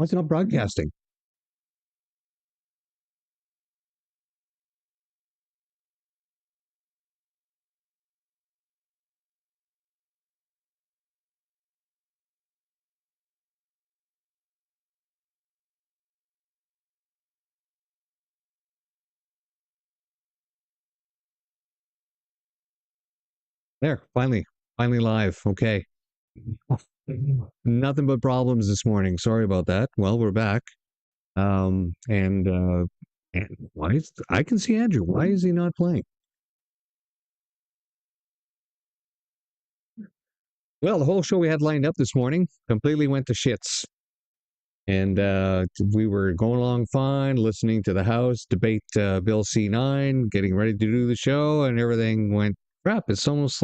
Why is it not broadcasting? There, finally live. Okay. Nothing but problems this morning. Sorry about that. Well, we're back. And why is I can see Andrew. Why is he not playing? Well, the whole show we had lined up this morning completely went to shits. And we were going along fine, listening to the House debate Bill C9, getting ready to do the show, and everything went crap. It's almost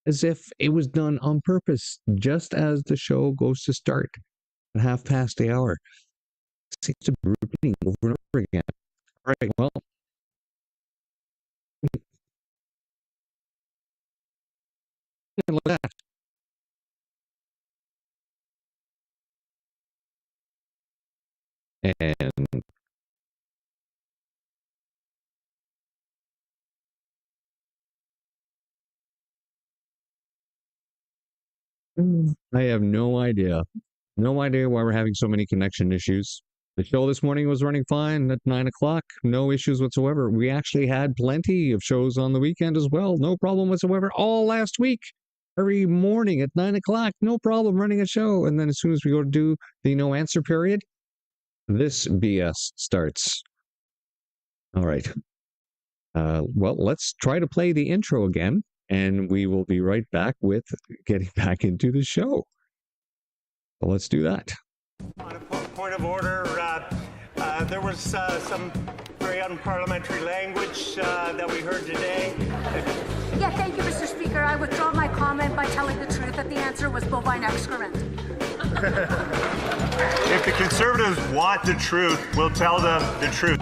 as if it was done on purpose, just as the show goes to start at 1:30. It seems to be repeating over and over again. All right, well. Look at that. And I have no idea. No idea why we're having so many connection issues. The show this morning was running fine at 9 o'clock. No issues whatsoever. We actually had plenty of shows on the weekend as well. No problem whatsoever. All last week. Every morning at 9 o'clock. No problem running a show. And then as soon as we go to do the no answer period, this BS starts. All right. Well, let's try to play the intro again, and we will be right back with getting back into the show. So let's do that. On a point of order, there was some very unparliamentary language that we heard today. Yeah, thank you, Mr. Speaker. I withdraw my comment by telling the truth that the answer was bovine excrement. If the Conservatives want the truth, we'll tell them the truth.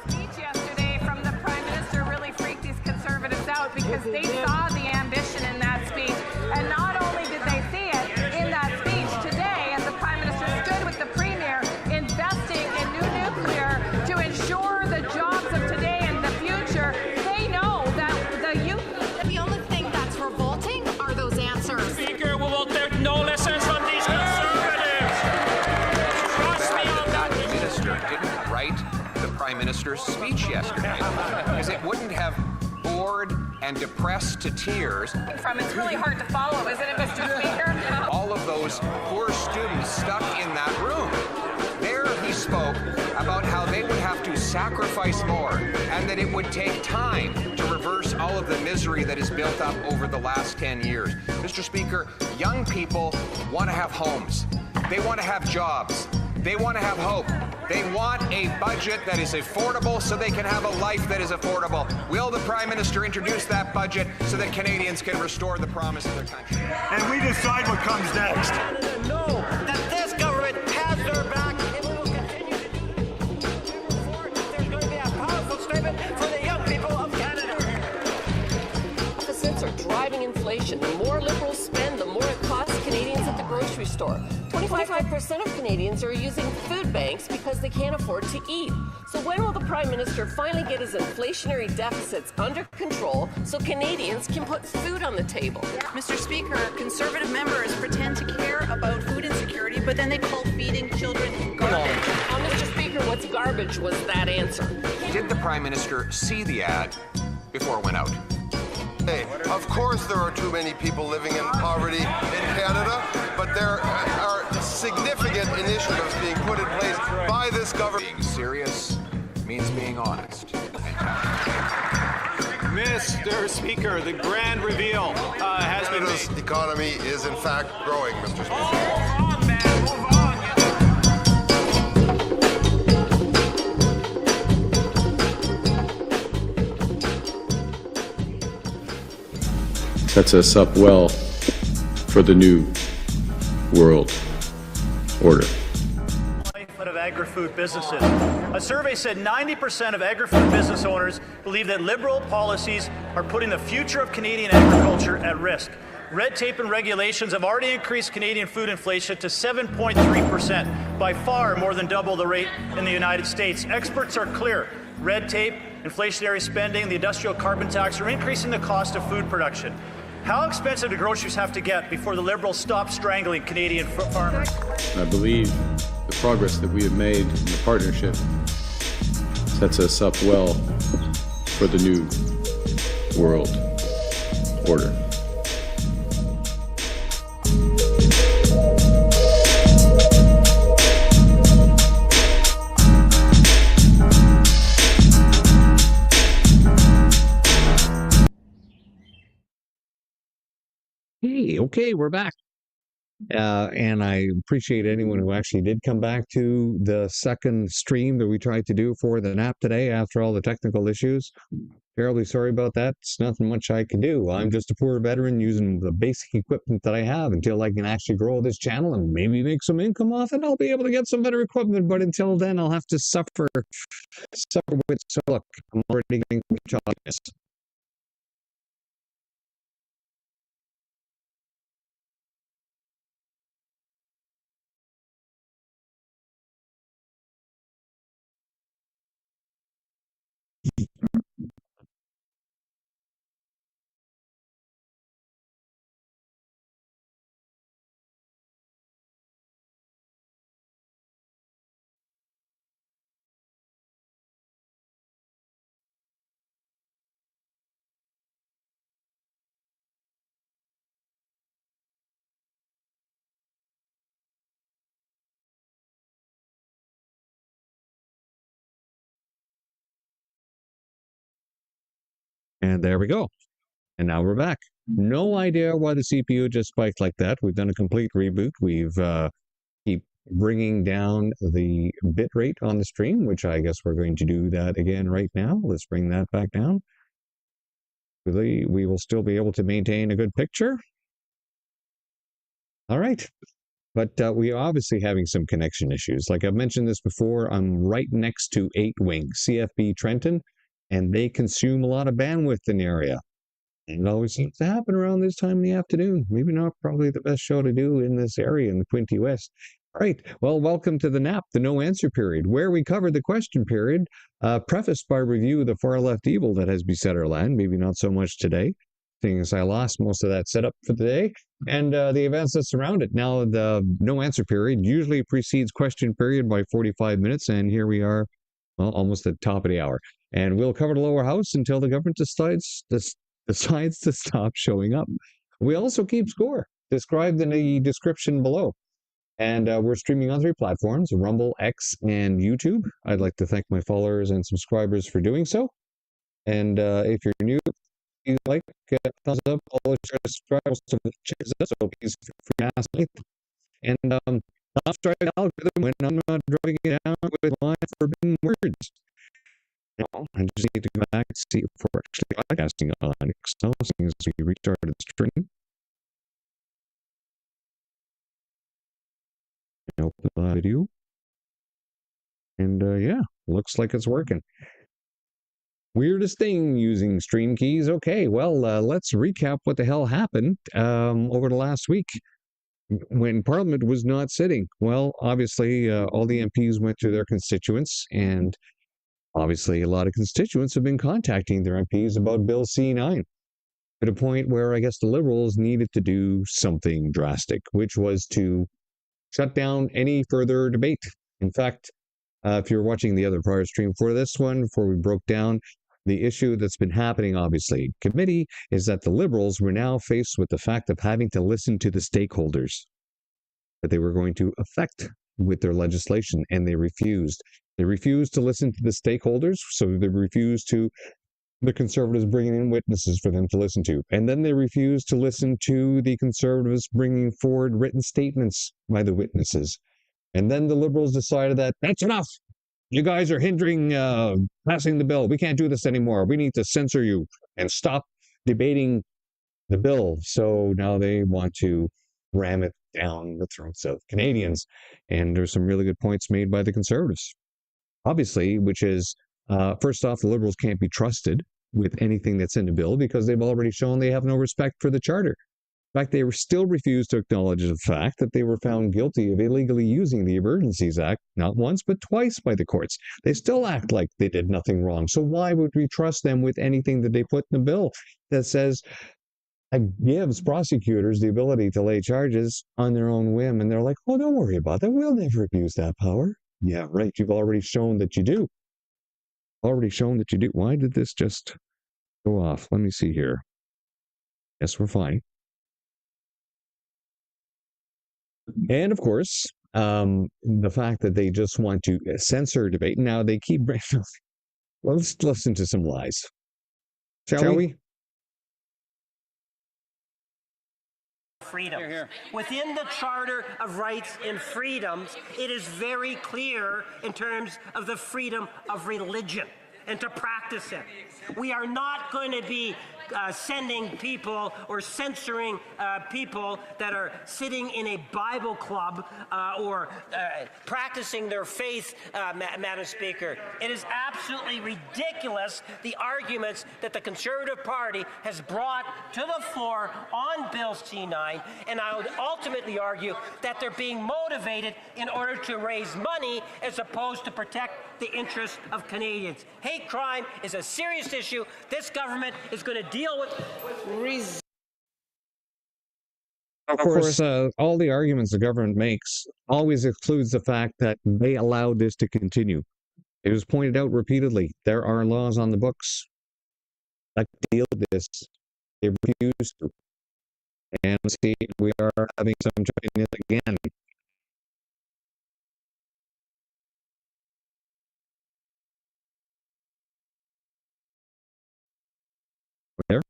Speech yesterday from the Prime Minister really freaked these Conservatives out because they saw the ambition in that speech. And not only did they see it in that speech today, as the Prime Minister stood with the Premier investing in new nuclear to ensure the jobs of today and the future, they know that the youth... The only thing that's revolting are those answers. Speaker, we will take no lessons from these Conservatives. Trust me on that. The Minister didn't write the Prime Minister's speech yesterday because it wouldn't have bored and depressed to tears. It's really hard to follow, isn't it, Mr. Speaker? All of those poor students stuck in that room. There he spoke about how they would have to sacrifice more and that it would take time to reverse all of the misery that has built up over the last 10 years. Mr. Speaker, young people want to have homes. They want to have jobs. They want to have hope. They want a budget that is affordable so they can have a life that is affordable. Will the Prime Minister introduce that budget so that Canadians can restore the promise of their country? And we decide what comes next. Know that this government has their back and we will continue to do this. There's going to be a powerful statement for the young people of Canada. Deficits are driving inflation. The more Liberals spend, the more it costs Canadians at the grocery store. 25% of Canadians are using food banks because they can't afford to eat. So when will the Prime Minister finally get his inflationary deficits under control so Canadians can put food on the table? Mr. Speaker, Conservative members pretend to care about food insecurity, but then they call feeding children garbage. Mr. Speaker, what's garbage was that answer? Did the Prime Minister see the ad before it went out? Hey, of course there are too many people living in poverty in Canada, but there are significant initiatives being put in place by this government. Being serious means being honest. Mr. Speaker, the grand reveal has been made. Canada's economy is in fact growing, Mr. Speaker. Move on, man, move on. Sets us up well for the new world order. Of agri-food businesses. A survey said 90% of agri-food business owners believe that Liberal policies are putting the future of Canadian agriculture at risk. red tape and regulations have already increased Canadian food inflation to 7.3%, by far more than double the rate in the United States. Experts are clear. Red tape, inflationary spending, the industrial carbon tax are increasing the cost of food production. How expensive do groceries have to get before the Liberals stop strangling Canadian farmers? I believe the progress that we have made in the partnership sets us up well for the new world order. Hey, okay, we're back. And I appreciate anyone who actually did come back to the second stream that we tried to do for the nap today after all the technical issues. Terribly sorry about that. It's nothing much I can do. I'm just a poor veteran using the basic equipment that I have until I can actually grow this channel and maybe make some income off it. I'll be able to get some better equipment, but until then, I'll have to suffer with. So look, I'm already getting obvious. And there we go. And now we're back. No idea why the CPU just spiked like that. We've done a complete reboot. We've keep bringing down the bit rate on the stream, which I guess we're going to do that again right now. Let's bring that back down. We will still be able to maintain a good picture. All right. But we are obviously having some connection issues. Like I've mentioned this before, I'm right next to 8 Wing, CFB Trenton, and they consume a lot of bandwidth in the area. And it always seems to happen around this time in the afternoon. Maybe not probably the best show to do in this area in the Quinte West. All right. Well, welcome to the NAP, the no answer period, where we covered the question period, prefaced by review of the far left evil that has beset our land. Maybe not so much today, seeing as I lost most of that setup for the day, and the events that surround it. Now, the no answer period usually precedes question period by 45 minutes, and here we are, well, almost at the top of the hour. And we'll cover the lower house until the government decides to stop showing up. We also keep score, described in the description below. And we're streaming on 3 platforms, Rumble, X, and YouTube. I'd like to thank my followers and subscribers for doing so. And if you're new, you like, thumbs up, follow, share, subscribe, so please feel free to ask me. And I'll try the algorithm when I'm not driving it down with line forbidden words. Now, I just need to go back and see if we're actually podcasting on Excel, seeing as we restarted the stream. And open the video. And yeah, looks like it's working. Weirdest thing using stream keys. Okay, well, let's recap what the hell happened over the last week when Parliament was not sitting. Well, obviously, all the MPs went to their constituents, and obviously, a lot of constituents have been contacting their MPs about Bill C-9 to the point where I guess the Liberals needed to do something drastic, which was to shut down any further debate. In fact, if you're watching the other prior stream for this one, before we broke down the issue that's been happening, obviously, committee, is that the Liberals were now faced with the fact of having to listen to the stakeholders that they were going to affect with their legislation, and they refused. They refused to listen to the stakeholders, so they refused to the Conservatives bringing in witnesses for them to listen to. And then they refused to listen to the Conservatives bringing forward written statements by the witnesses. And then the Liberals decided that that's enough. You guys are hindering passing the bill. We can't do this anymore. We need to censor you and stop debating the bill. So now they want to ram it down the throats of Canadians. And there's some really good points made by the Conservatives. Obviously, which is, first off, the Liberals can't be trusted with anything that's in the bill because they've already shown they have no respect for the Charter. In fact, they still refused to acknowledge the fact that they were found guilty of illegally using the Emergencies Act, not once, but twice by the courts. They still act like they did nothing wrong. So why would we trust them with anything that they put in the bill that says gives prosecutors the ability to lay charges on their own whim? And they're like, oh, don't worry about that. We'll never abuse that power. Yeah, right. You've already shown that you do. Already shown that you do. Why did this just go off? Let me see here. Yes, we're fine. And of course, the fact that they just want to censor debate. Now they keep bringing. Let's listen to some lies. Shall we? Freedom. Within the Charter of Rights and Freedoms, it is very clear in terms of the freedom of religion and to practice it. We are not going to be sending people or censoring people that are sitting in a Bible club or practicing their faith, Madam Speaker. It is absolutely ridiculous, the arguments that the Conservative Party has brought to the floor on Bill C-9, and I would ultimately argue that they're being motivated in order to raise money as opposed to protect the interests of Canadians. Hate crime is a serious issue. This government is going to deal with. Of course, all the arguments the government makes always excludes the fact that they allowed this to continue. It was pointed out repeatedly. There are laws on the books that deal with this. They refuse to. And see, we are having some Chinese again. There.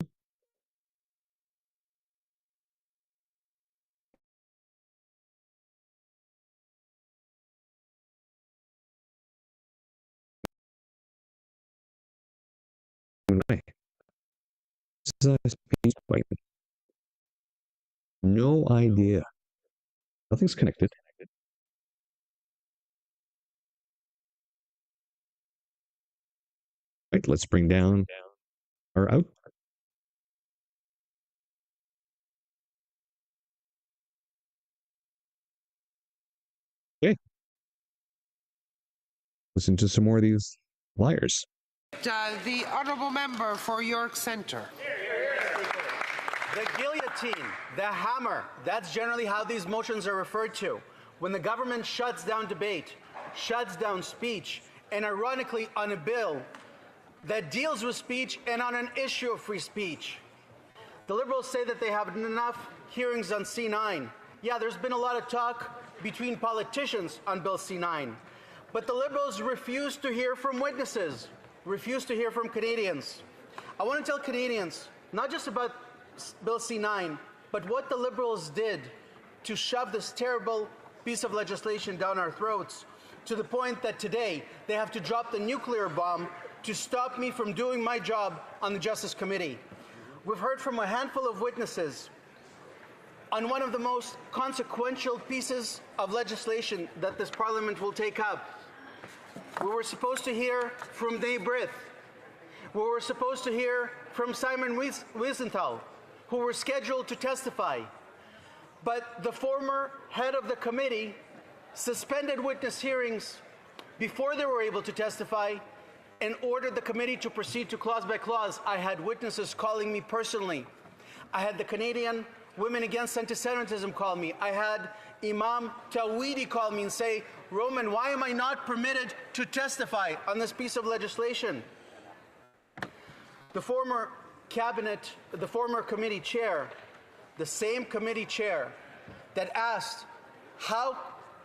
No idea. Nothing's connected. Right, let's bring down our out. Okay. Listen to some more of these liars. The honourable member for York Centre. The guillotine, the hammer, that's generally how these motions are referred to. When the government shuts down debate, shuts down speech, and ironically on a bill that deals with speech and on an issue of free speech. The Liberals say that they have enough hearings on C-9. Yeah, there's been a lot of talk between politicians on Bill C-9, but the Liberals refuse to hear from witnesses, refuse to hear from Canadians. I want to tell Canadians, not just about Bill C-9, but what the Liberals did to shove this terrible piece of legislation down our throats to the point that today they have to drop the nuclear bomb to stop me from doing my job on the Justice Committee. We've heard from a handful of witnesses on one of the most consequential pieces of legislation that this Parliament will take up. We were supposed to hear from Dave Brith. We were supposed to hear from Simon Wiesenthal, who were scheduled to testify. But the former head of the committee suspended witness hearings before they were able to testify and ordered the committee to proceed to clause by clause. I had witnesses calling me personally. I had the Canadian Women Against Anti-Semitism call me. I had Imam Tawhidi call me and say, Roman, why am I not permitted to testify on this piece of legislation? The former cabinet, the former committee chair, the same committee chair that asked, how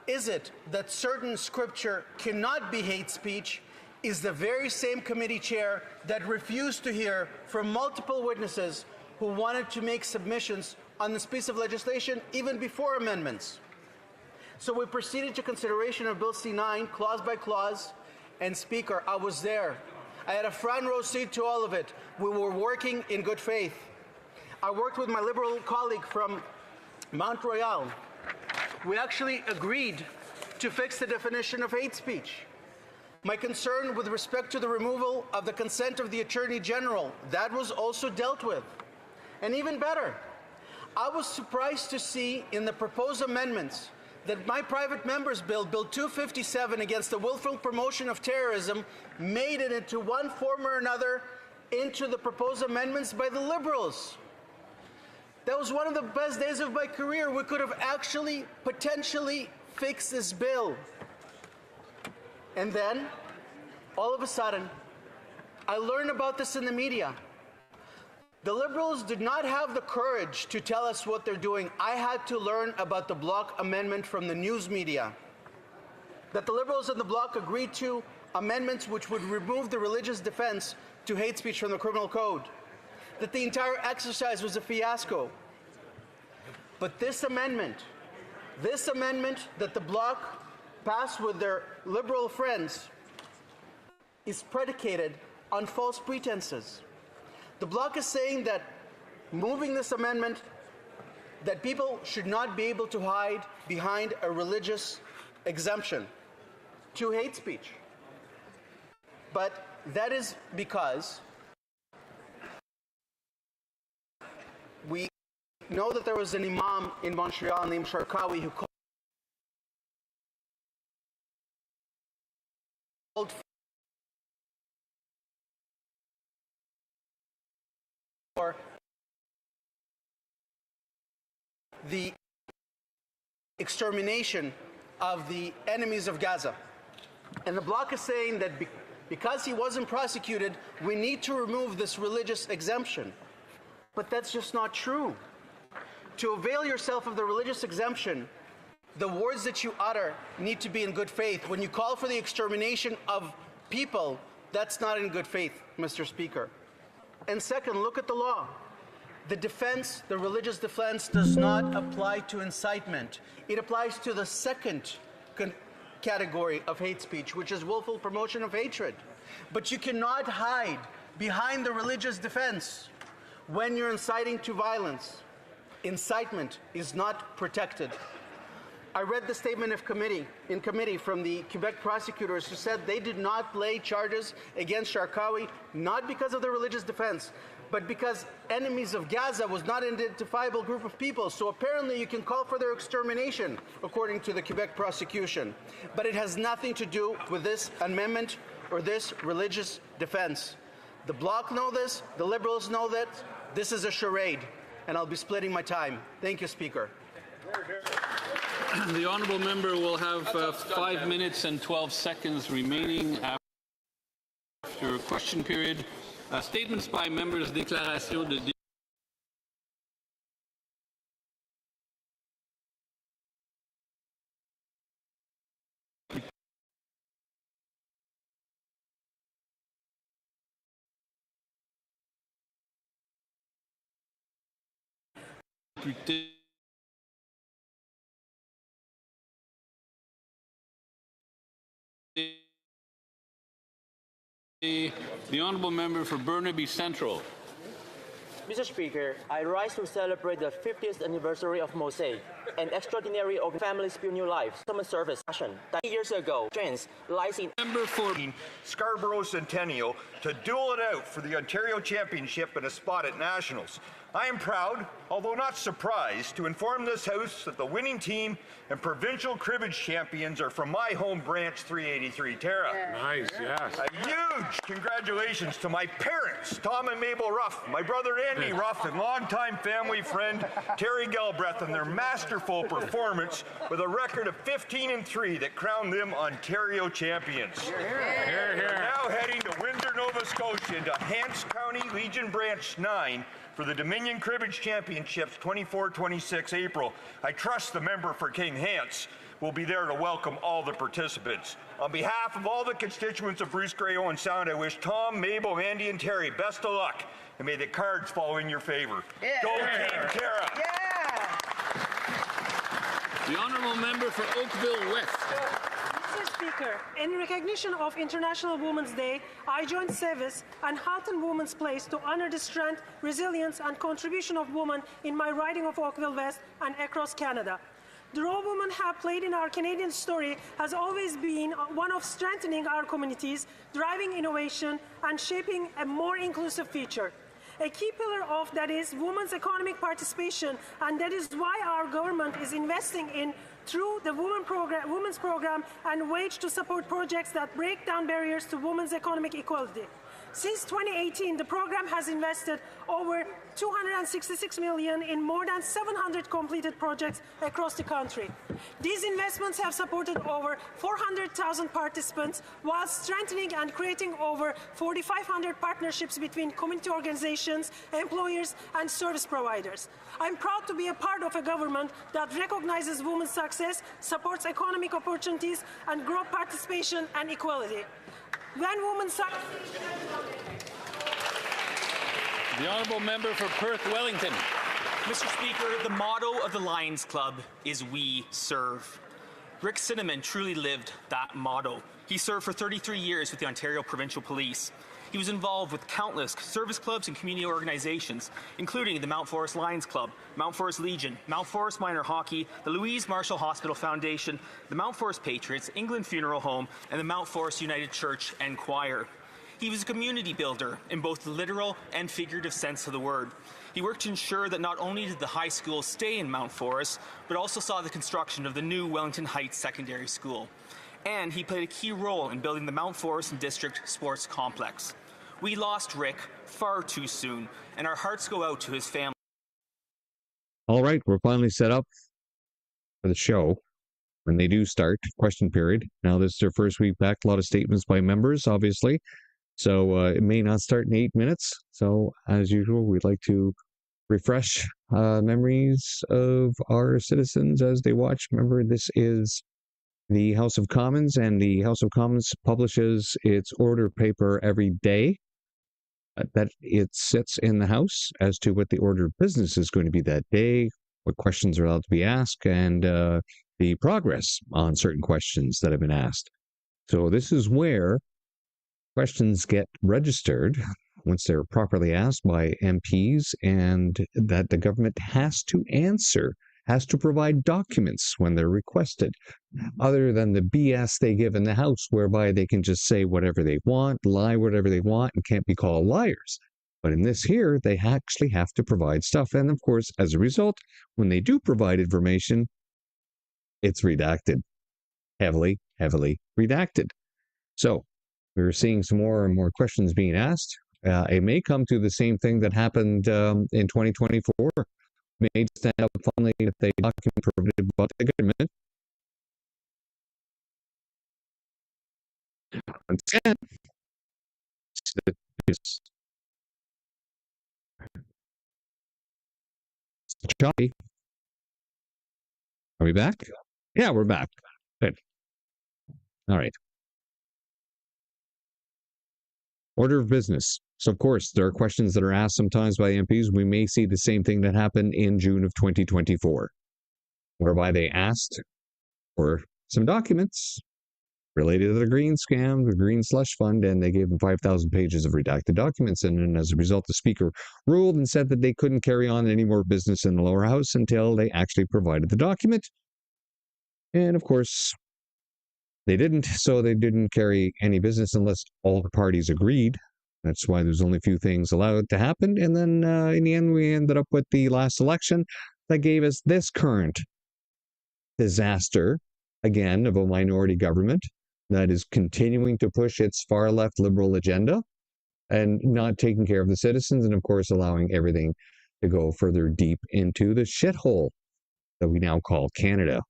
is it that certain scripture cannot be hate speech, is the very same committee chair that refused to hear from multiple witnesses who wanted to make submissions on this piece of legislation even before amendments. So we proceeded to consideration of Bill C-9, clause by clause, and Speaker, I was there. I had a front row seat to all of it. We were working in good faith. I worked with my Liberal colleague from Mount Royal. We actually agreed to fix the definition of hate speech. My concern with respect to the removal of the consent of the Attorney General, that was also dealt with. And even better, I was surprised to see in the proposed amendments that my private member's bill, Bill 257, against the willful promotion of terrorism, made it into one form or another into the proposed amendments by the Liberals. That was one of the best days of my career. We could have actually potentially fixed this bill. And then, all of a sudden, I learned about this in the media. The Liberals did not have the courage to tell us what they're doing. I had to learn about the Bloc amendment from the news media. That the Liberals and the Bloc agreed to amendments which would remove the religious defense to hate speech from the criminal code. That the entire exercise was a fiasco. But this amendment that the Bloc passed with their Liberal friends is predicated on false pretenses. The Bloc is saying that moving this amendment, that people should not be able to hide behind a religious exemption to hate speech. But that is because we know that there was an imam in Montreal named Sharkawi who called for the extermination of the enemies of Gaza. And the Bloc is saying that because he wasn't prosecuted, we need to remove this religious exemption. But that's just not true. To avail yourself of the religious exemption, the words that you utter need to be in good faith. When you call for the extermination of people, that's not in good faith, Mr. Speaker. And second, look at the law. The defense, the religious defense, does not apply to incitement. It applies to the second category of hate speech, which is willful promotion of hatred. But you cannot hide behind the religious defense when you're inciting to violence. Incitement is not protected. I read the statement in committee from the Quebec prosecutors who said they did not lay charges against Sharkawi, not because of the religious defense, but because enemies of Gaza was not an identifiable group of people. So apparently you can call for their extermination, according to the Quebec prosecution. But it has nothing to do with this amendment or this religious defense. The Bloc know this, the Liberals know that. This is a charade, and I'll be splitting my time. Thank you, Speaker. The honourable member will have 5 minutes and 12 seconds remaining after question period. Statements by members, déclaration de député. The honourable member for Burnaby Central. Mr. Speaker, I rise to celebrate the 50th anniversary of Mosaic, an extraordinary family spill new life, common service passion that years ago, strength lies in Member for Scarborough Centennial to duel it out for the Ontario Championship and a spot at Nationals. I am proud, although not surprised, to inform this House that the winning team and provincial cribbage champions are from my home branch, 383 Tara. Yeah. Nice, yes. A huge congratulations to my parents, Tom and Mabel Ruff, my brother Andy Ruff, and longtime family friend Terry Galbraith, and their masterful performance with a record of 15-3 that crowned them Ontario champions. They're now heading to Windsor, Nova Scotia, into Hants County Legion Branch 9 for the Dominion Cribbage Championships 24-26 April. I trust the member for King Hants will be there to welcome all the participants. On behalf of all the constituents of Bruce Grey Owen Sound, I wish Tom, Mabel, Andy, and Terry best of luck, and may the cards fall in your favor. Go Team Tara! The honourable member for Oakville West. Mr. Speaker, in recognition of International Women's Day, I joined Sevis and Halton Women's Place to honor the strength, resilience and contribution of women in my riding of Oakville West and across Canada. The role women have played in our Canadian story has always been one of strengthening our communities, driving innovation and shaping a more inclusive future. A key pillar of that is women's economic participation, and that is why our government is investing in through the women's program and wage to support projects that break down barriers to women's economic equality. Since 2018, the program has invested over $266 million in more than 700 completed projects across the country. These investments have supported over 400,000 participants while strengthening and creating over 4,500 partnerships between community organizations, employers, and service providers. I'm proud to be a part of a government that recognizes women's success, supports economic opportunities, and grows participation and equality. When women The Honourable Member for Perth Wellington. Mr. Speaker, the motto of the Lions Club is "We serve." Rick Cinnamon truly lived that motto. He served for 33 years with the Ontario Provincial Police. He was involved with countless service clubs and community organizations, including the Mount Forest Lions Club, Mount Forest Legion, Mount Forest Minor Hockey, the Louise Marshall Hospital Foundation, the Mount Forest Patriots, England Funeral Home, and the Mount Forest United Church and Choir. He was a community builder in both the literal and figurative sense of the word. He worked to ensure that not only did the high school stay in Mount Forest, but also saw the construction of the new Wellington Heights Secondary School. And he played a key role in building the Mount Forest and District Sports Complex. We lost Rick far too soon, and our hearts go out to his family. All right, we're finally set up for the show. When they do start, question period. Now, this is their first week back. A lot of statements by members, obviously. So it may not start in 8 minutes. So, as usual, we'd like to refresh memories of our citizens as they watch. Remember, this is the House of Commons, and the House of Commons publishes its order paper every day that it sits in the House as to what the order of business is going to be that day, what questions are allowed to be asked, and the progress on certain questions that have been asked. So this is where questions get registered once they're properly asked by MPs, and that the government has to answer, has to provide documents when they're requested, other than the BS they give in the House, whereby they can just say whatever they want, lie whatever they want, and can't be called liars. But in this here, they actually have to provide stuff. And of course, as a result, when they do provide information, it's redacted. Heavily redacted. So we're seeing some more and more questions being asked. It may come to the same thing that happened in 2024. May stand up finally if they document provided by the government. Once again, it's choppy. Are we back? Yeah, we're back. Good. All right. Order of business. So, of course, there are questions that are asked sometimes by MPs. We may see the same thing that happened in June of 2024, whereby they asked for some documents related to the green scam, the green slush fund, and they gave them 5,000 pages of redacted documents. And as a result, the Speaker ruled and said that they couldn't carry on any more business in the lower house until they actually provided the document. And, of course, they didn't, so they didn't carry any business unless all the parties agreed. That's why there's only a few things allowed to happen. And then in the end, we ended up with the last election that gave us this current disaster, again, of a minority government that is continuing to push its far left liberal agenda and not taking care of the citizens, and of course allowing everything to go further deep into the shithole that we now call Canada.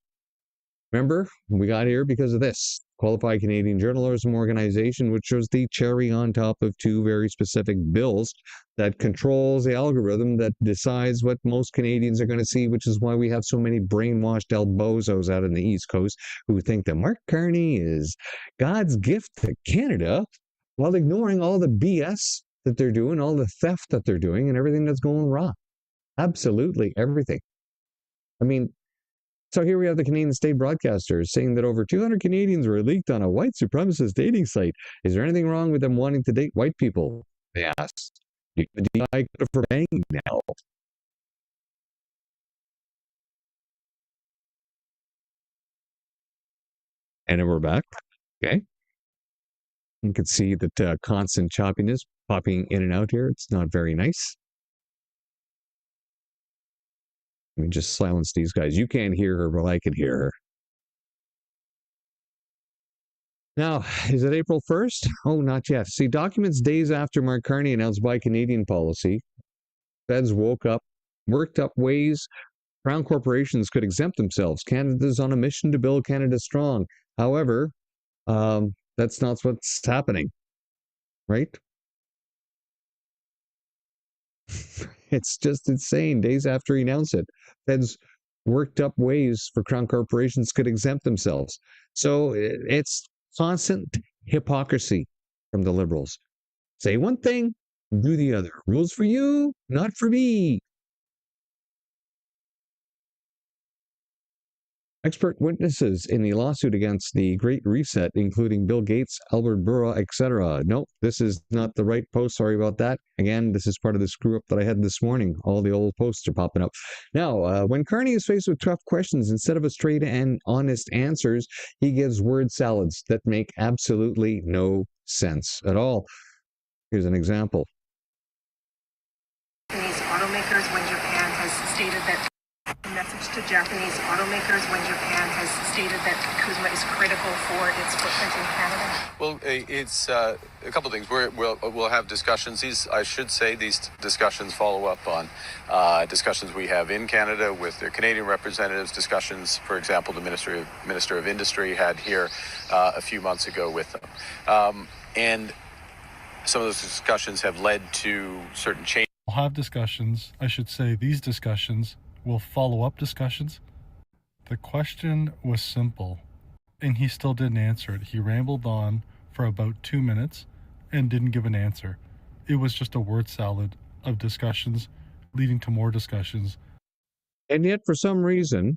Remember, we got here because of this Qualified Canadian Journalism Organization, which was the cherry on top of two very specific bills that controls the algorithm that decides what most Canadians are going to see, which is why we have so many brainwashed El Bozos out in the East Coast who think that Mark Carney is God's gift to Canada, while ignoring all the BS that they're doing, all the theft that they're doing, and everything that's going wrong. Absolutely everything. I mean, so here we have the Canadian state broadcasters saying that over 200 Canadians were leaked on a white supremacist dating site. Is there anything wrong with them wanting to date white people? They asked. Do you DI for banging now? And then we're back. Okay. You can see that constant choppiness popping in and out here. It's not very nice. Let me just silence these guys. You can't hear her, but I can hear her. Now, is it April 1st? Oh, not yet. See, documents days after Mark Carney announced Buy Canadian policy, Feds worked up ways Crown corporations could exempt themselves. Canada's on a mission to build Canada strong. However, that's not what's happening, right? It's just insane. Days after he announced it, Feds worked up ways for Crown corporations could exempt themselves. So it's constant hypocrisy from the Liberals. Say one thing, do the other. Rules for you, not for me. Expert witnesses in the lawsuit against the Great Reset, including Bill Gates, Albert Bourla, etc. Nope, this is not the right post. Sorry about that. Again, this is part of the screw up that I had this morning. All the old posts are popping up. Now, when Carney is faced with tough questions, instead of a straight and honest answers, he gives word salads that make absolutely no sense at all. Here's an example. Japanese automakers when Japan has stated that message to Japanese automakers when Japan has stated that Kuzma is critical for its footprint in Canada? Well, it's a couple of things. We'll have discussions. These discussions follow up on discussions we have in Canada with their Canadian representatives, discussions, for example, the Minister of Industry had here a few months ago with them. And some of those discussions have led to certain changes. We'll have discussions. I should say these discussions will follow up discussions. The question was simple, and he still didn't answer it. He rambled on for about 2 minutes and didn't give an answer. It was just a word salad of discussions leading to more discussions. And yet, for some reason,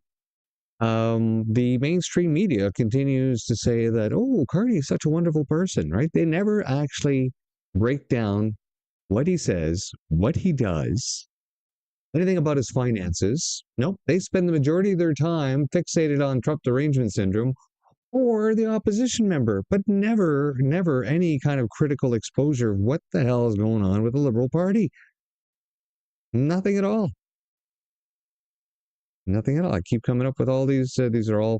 the mainstream media continues to say that, oh, Carney is such a wonderful person, right? They never actually break down what he says, what he does, anything about his finances. Nope, they spend the majority of their time fixated on Trump derangement syndrome or the opposition member, but never any kind of critical exposure of what the hell is going on with the Liberal Party. Nothing at all. Nothing at all. I keep coming up with all these. These are all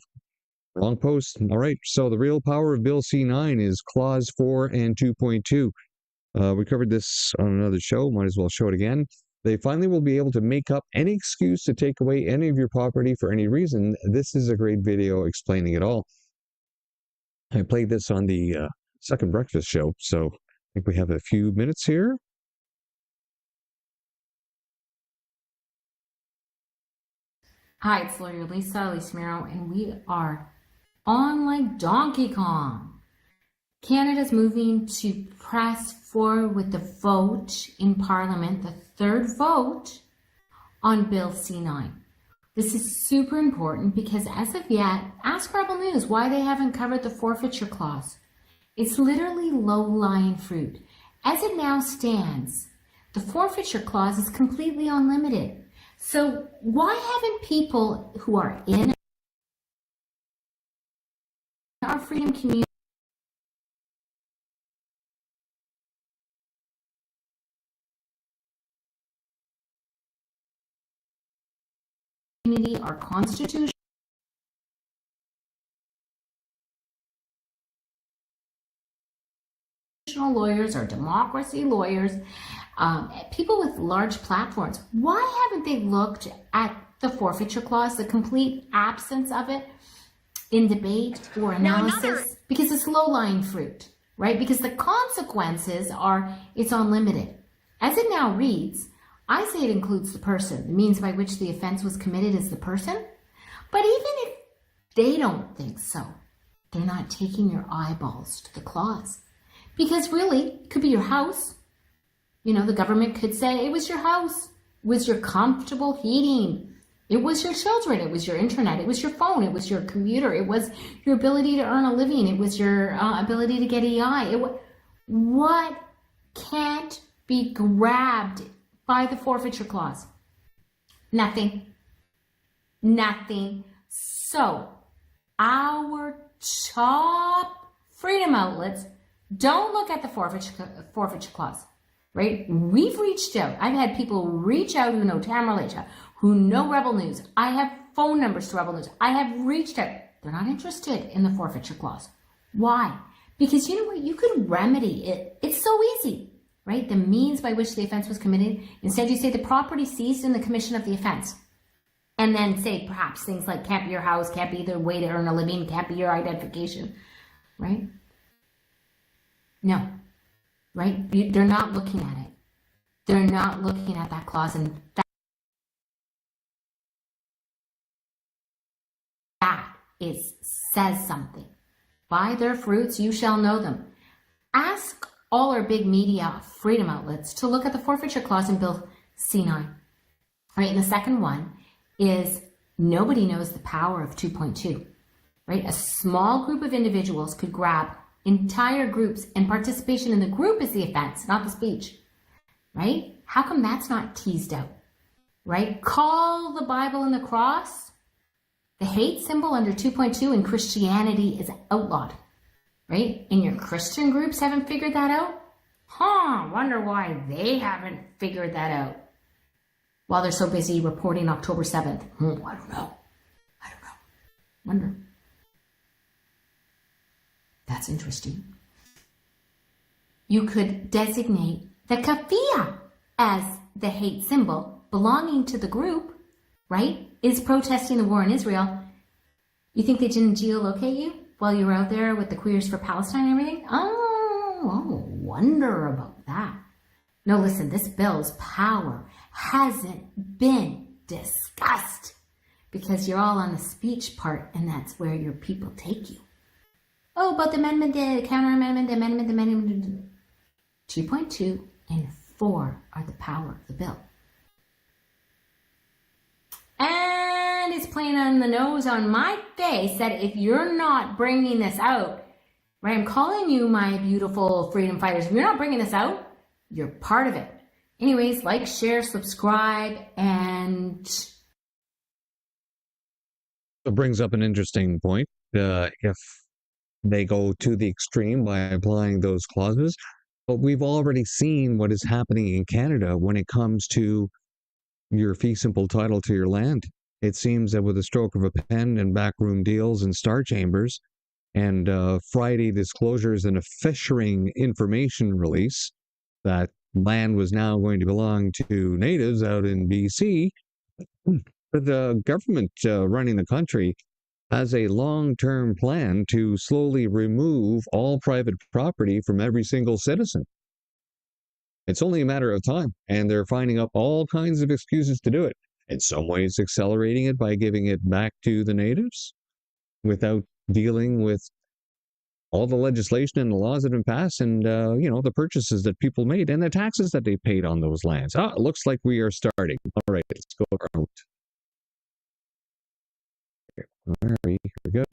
wrong posts. All right, so the real power of Bill C-9 is Clause 4 and 2.2. We covered this on another show. Might as well show it again. They finally will be able to make up any excuse to take away any of your property for any reason. This is a great video explaining it all. I played this on the second breakfast show, so I think we have a few minutes here. Hi, it's lawyer Lisa Miro, and we are on like Donkey Kong. Canada's moving to press forward with the vote in Parliament, the third vote on Bill C-9. This is super important because as of yet, ask Rebel News why they haven't covered the forfeiture clause. It's literally low-lying fruit. As it now stands, the forfeiture clause is completely unlimited. So why haven't people who are in our freedom community our constitutional lawyers, our democracy lawyers, people with large platforms, why haven't they looked at the forfeiture clause, the complete absence of it in debate or analysis? Because it's low-lying fruit, right? Because the consequences are it's unlimited. As it now reads, I say it includes the person. The means by which the offense was committed is the person. But even if they don't think so, they're not taking your eyeballs to the clause. Because really, it could be your house. You know, the government could say it was your house. It was your comfortable heating. It was your children. It was your internet. It was your phone. It was your computer. It was your ability to earn a living. It was your ability to get EI. What can't be grabbed by the forfeiture clause? Nothing. Nothing. So, our top freedom outlets don't look at the forfeiture clause, right? We've reached out. I've had people reach out who know Tamara Lecha, who know Rebel News. I have phone numbers to Rebel News. I have reached out. They're not interested in the forfeiture clause. Why? Because you know what? You could remedy it. It's so easy, right? The means by which the offense was committed. Instead, you say the property seized in the commission of the offense. And then say perhaps things like can't be your house, can't be the way to earn a living, can't be your identification, right? No, right? They're not looking at it. They're not looking at that clause, and that says something. By their fruits you shall know them. Ask all our big media freedom outlets to look at the forfeiture clause in Bill C9. Right, and the second one is nobody knows the power of 2.2. Right, a small group of individuals could grab entire groups, and participation in the group is the offense, not the speech. Right? How come that's not teased out? Right? Call the Bible and the cross. The hate symbol under 2.2 in Christianity is outlawed. Right? And your Christian groups haven't figured that out? Wonder why they haven't figured that out. While they're so busy reporting October 7th. I don't know. Wonder. That's interesting. You could designate the kafia as the hate symbol belonging to the group, right? Is protesting the war in Israel. You think they didn't geolocate you while you were out there with the Queers for Palestine and everything? Oh, wonder about that. No, listen, this bill's power hasn't been discussed because you're all on the speech part, and that's where your people take you. Oh, but the amendment, the counter amendment, the amendment. 2.2 and 4 are the power of the bill. And it's playing on the nose on my face that if you're not bringing this out, right, I'm calling you my beautiful freedom fighters. If you're not bringing this out, you're part of it. Anyways, like, share, subscribe, and... It brings up an interesting point. If they go to the extreme by applying those clauses, but we've already seen what is happening in Canada when it comes to your fee simple title to your land. It seems that with a stroke of a pen and backroom deals and star chambers and Friday disclosures and a fishing information release that land was now going to belong to natives out in BC, but the government running the country has a long-term plan to slowly remove all private property from every single citizen. It's only a matter of time, and they're finding up all kinds of excuses to do it. In some ways, accelerating it by giving it back to the natives without dealing with all the legislation and the laws that have been passed and, the purchases that people made and the taxes that they paid on those lands. It looks like we are starting. All right, let's go around. Here we go.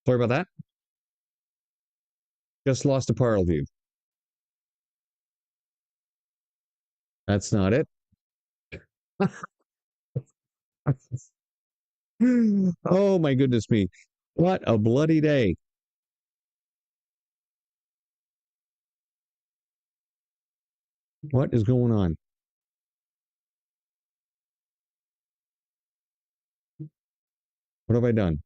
Sorry about that. Just lost a parallel view. That's not it. Oh my goodness me. What a bloody day. What is going on? What have I done?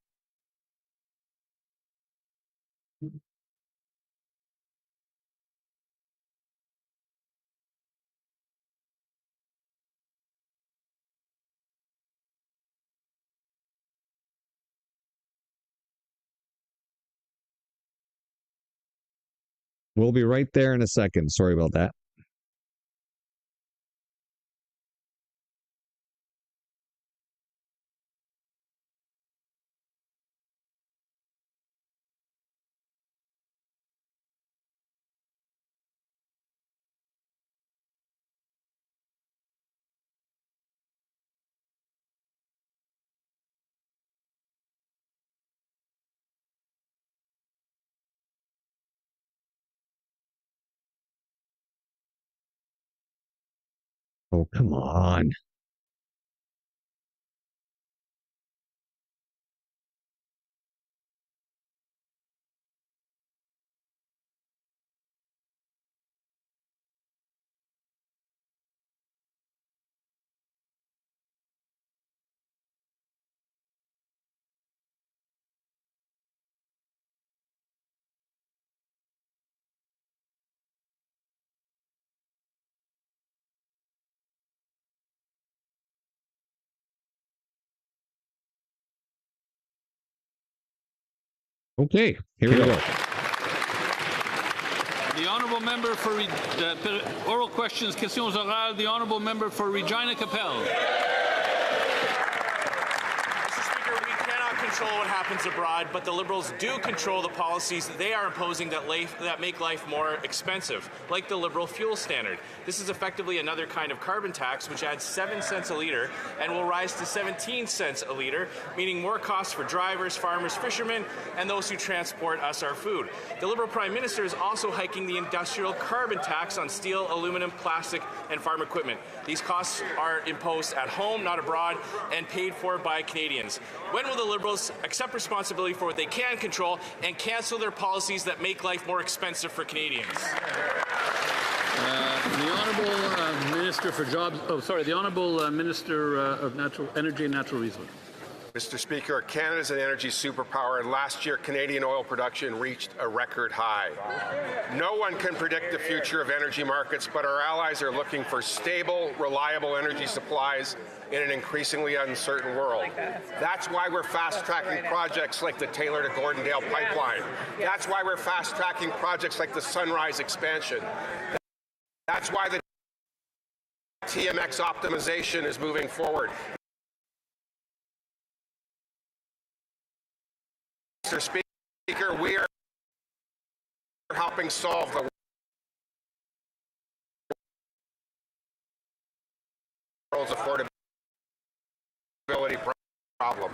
We'll be right there in a second. Sorry about that. Oh, come on. Okay, here we go. The honourable member for oral questions, questions orales. The honourable member for Regina Capel. Control what happens abroad, but the Liberals do control the policies that they are imposing that make life more expensive, like the Liberal fuel standard. This is effectively another kind of carbon tax which adds 7 cents a litre and will rise to 17 cents a litre, meaning more costs for drivers, farmers, fishermen, and those who transport us our food. The Liberal Prime Minister is also hiking the industrial carbon tax on steel, aluminum, plastic, and farm equipment. These costs are imposed at home, not abroad, and paid for by Canadians. When will the Liberals accept responsibility for what they can control and cancel their policies that make life more expensive for Canadians? The Honourable Minister for Jobs. Oh, sorry. The Honourable Minister of Energy and Natural Resources. Mr. Speaker, Canada is an energy superpower, and last year Canadian oil production reached a record high. No one can predict the future of energy markets, but our allies are looking for stable, reliable energy supplies in an increasingly uncertain world. That's why we're fast-tracking projects like the Taylor to Gordondale pipeline. That's why we're fast-tracking projects like the Sunrise expansion. That's why the TMX optimization is moving forward. Mr. Speaker, we are helping solve the world's affordability problem.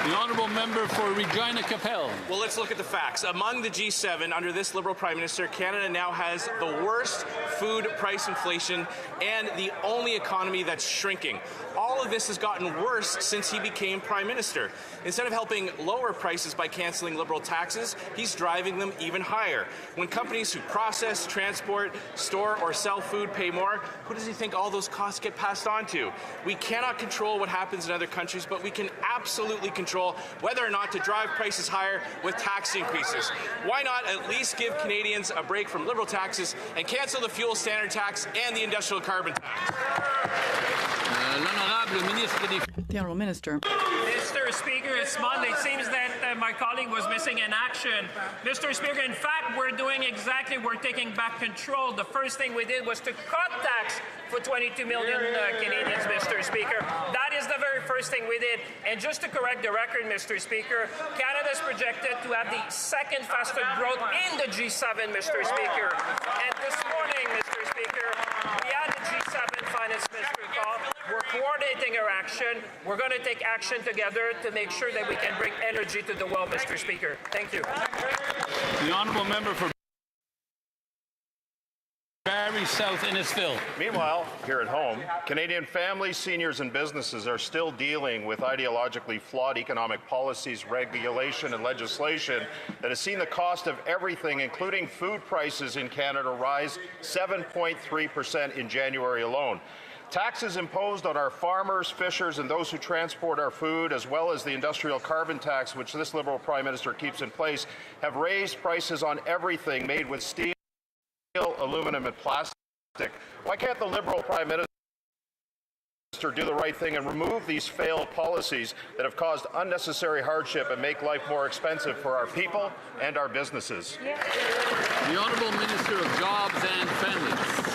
The honourable member for Regina Capel. Well, let's look at the facts. Among the G7, under this Liberal Prime Minister, Canada now has the worst food price inflation and the only economy that's shrinking. All of this has gotten worse since he became Prime Minister. Instead of helping lower prices by cancelling Liberal taxes, he's driving them even higher. When companies who process, transport, store, or sell food pay more, who does he think all those costs get passed on to? We cannot control what happens in other countries, but we can absolutely control whether or not to drive prices higher with tax increases. Why not at least give Canadians a break from Liberal taxes and cancel the fuel standard tax and the industrial carbon tax? The Honourable Minister. Mr. Speaker, it's Monday. It seems that my colleague was missing in action. Mr. Speaker, in fact, we're taking back control. The first thing we did was to cut tax for 22 million Canadians, Mr. Speaker. That is the very first thing we did. And just to correct the record, Mr. Speaker, Canada is projected to have the second fastest growth in the G7, Mr. Speaker. And this morning, Mr. Speaker, we had the G7 Finance Minister call. We're coordinating our action. We're going to take action together to make sure that we can bring energy to the world, Mr. Speaker. Thank you. The honourable member for Barrie South Innisfil. Meanwhile, here at home, Canadian families, seniors, and businesses are still dealing with ideologically flawed economic policies, regulation, and legislation that has seen the cost of everything, including food prices in Canada, rise 7.3% in January alone. Taxes imposed on our farmers, fishers, and those who transport our food, as well as the industrial carbon tax, which this Liberal Prime Minister keeps in place, have raised prices on everything made with steel, aluminum, and plastic. Why can't the Liberal Prime Minister do the right thing and remove these failed policies that have caused unnecessary hardship and make life more expensive for our people and our businesses? The Honourable Minister of Jobs and Families.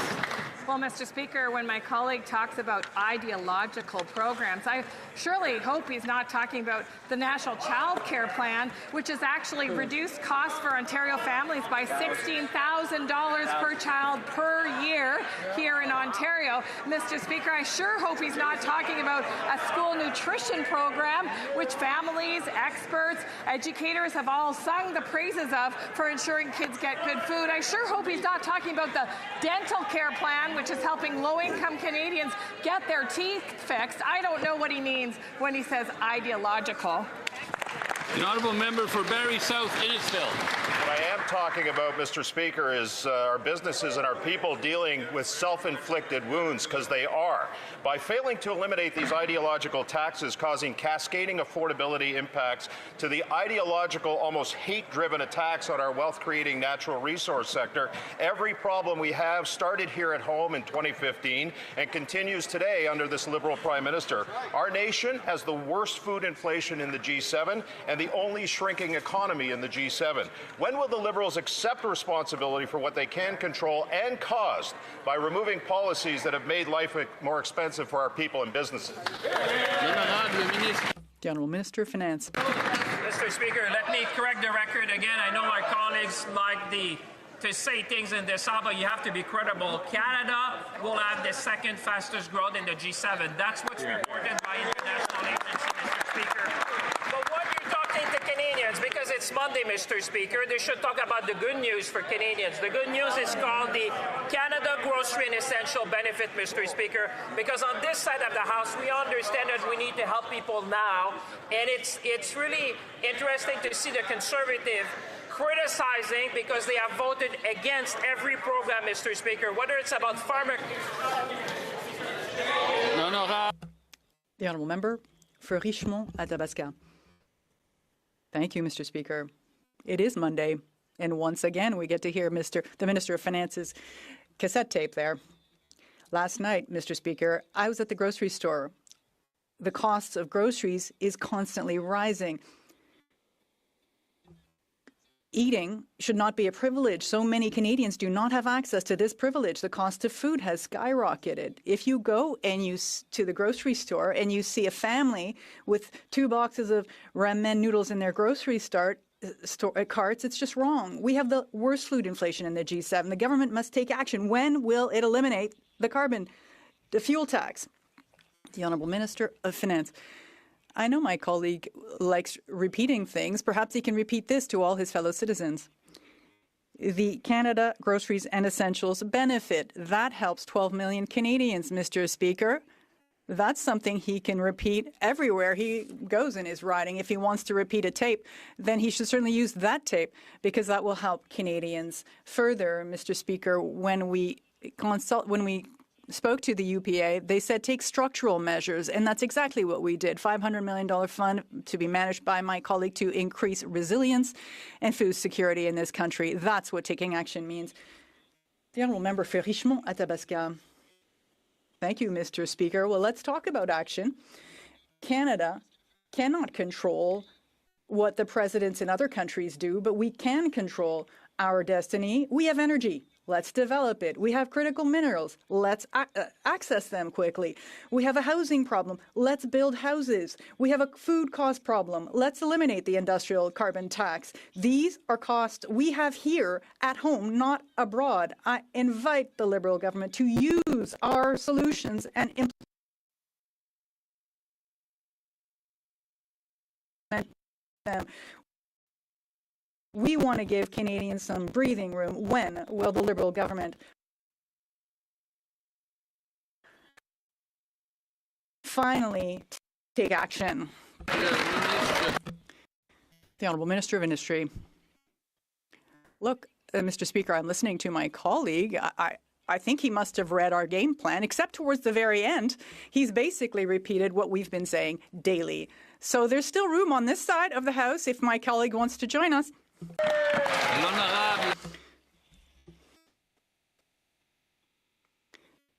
Well, Mr. Speaker, when my colleague talks about ideological programs, I surely hope he's not talking about the National Child Care Plan, which has actually reduced costs for Ontario families by $16,000 per child per year here in Ontario. Mr. Speaker, I sure hope he's not talking about a school nutrition program, which families, experts, educators have all sung the praises of for ensuring kids get good food. I sure hope he's not talking about the dental care plan, which is helping low-income Canadians get their teeth fixed. I don't know what he means when he says ideological. The honourable member for Barrie South Innisfil. What I am talking about, Mr. Speaker, is our businesses and our people dealing with self-inflicted wounds, because they are. By failing to eliminate these ideological taxes causing cascading affordability impacts to the ideological, almost hate-driven attacks on our wealth-creating natural resource sector, every problem we have started here at home in 2015 and continues today under this Liberal Prime Minister. Our nation has the worst food inflation in the G7 and the only shrinking economy in the G7. When will the Liberals accept responsibility for what they can control and caused by removing policies that have made life more expensive for our people and businesses? The Honourable Minister of Finance. Mr. Speaker, let me correct the record again. I know my colleagues like to say things in this House, but you have to be credible. Canada will have the second fastest growth in the G7. That's what's reported by international agencies, Mr. Speaker. But when you're talking to Canadians, because it's Monday, Mr. Speaker, they should talk about the good news for Canadians. The good news is called the Canada Grocery and Essential Benefit, Mr. Speaker, because on this side of the House, we understand that we need to help people now, and it's really interesting to see the Conservative criticizing because they have voted against every program, Mr. Speaker, whether it's about farmer. The Honourable Member for Richmond Athabasca. Thank you, Mr. Speaker. It is Monday, and once again we get to hear the Minister of Finance's cassette tape there. Last night, Mr. Speaker, I was at the grocery store. The costs of groceries is constantly rising. Eating should not be a privilege. So many Canadians do not have access to this privilege. The cost of food has skyrocketed. If you go to the grocery store and you see a family with 2 boxes of ramen noodles in their grocery carts, it's just wrong. We have the worst food inflation in the G7. The government must take action. When will it eliminate the fuel tax? The Honourable Minister of Finance. I know my colleague likes repeating things. Perhaps he can repeat this to all his fellow citizens. The Canada Groceries and Essentials Benefit. That helps 12 million Canadians, Mr. Speaker. That's something he can repeat everywhere he goes in his riding. If he wants to repeat a tape, then he should certainly use that tape, because that will help Canadians further, Mr. Speaker. When we spoke to the UPA, they said take structural measures, and that's exactly what we did. $500 million fund to be managed by my colleague to increase resilience and food security in this country. That's what taking action means. The Honourable Member for Richmond Athabasca. Thank you, Mr. Speaker. Well, let's talk about action. Canada cannot control what the presidents in other countries do, but we can control our destiny. We have energy. Let's develop it. We have critical minerals. Let's access them quickly. We have a housing problem. Let's build houses. We have a food cost problem. Let's eliminate the industrial carbon tax. These are costs we have here at home, not abroad. I invite the Liberal government to use our solutions and implement them. We want to give Canadians some breathing room. When will the Liberal government finally take action? The Honourable Minister of Industry. Look, Mr. Speaker, I'm listening to my colleague. I think he must have read our game plan, except towards the very end. He's basically repeated what we've been saying daily. So there's still room on this side of the House if my colleague wants to join us.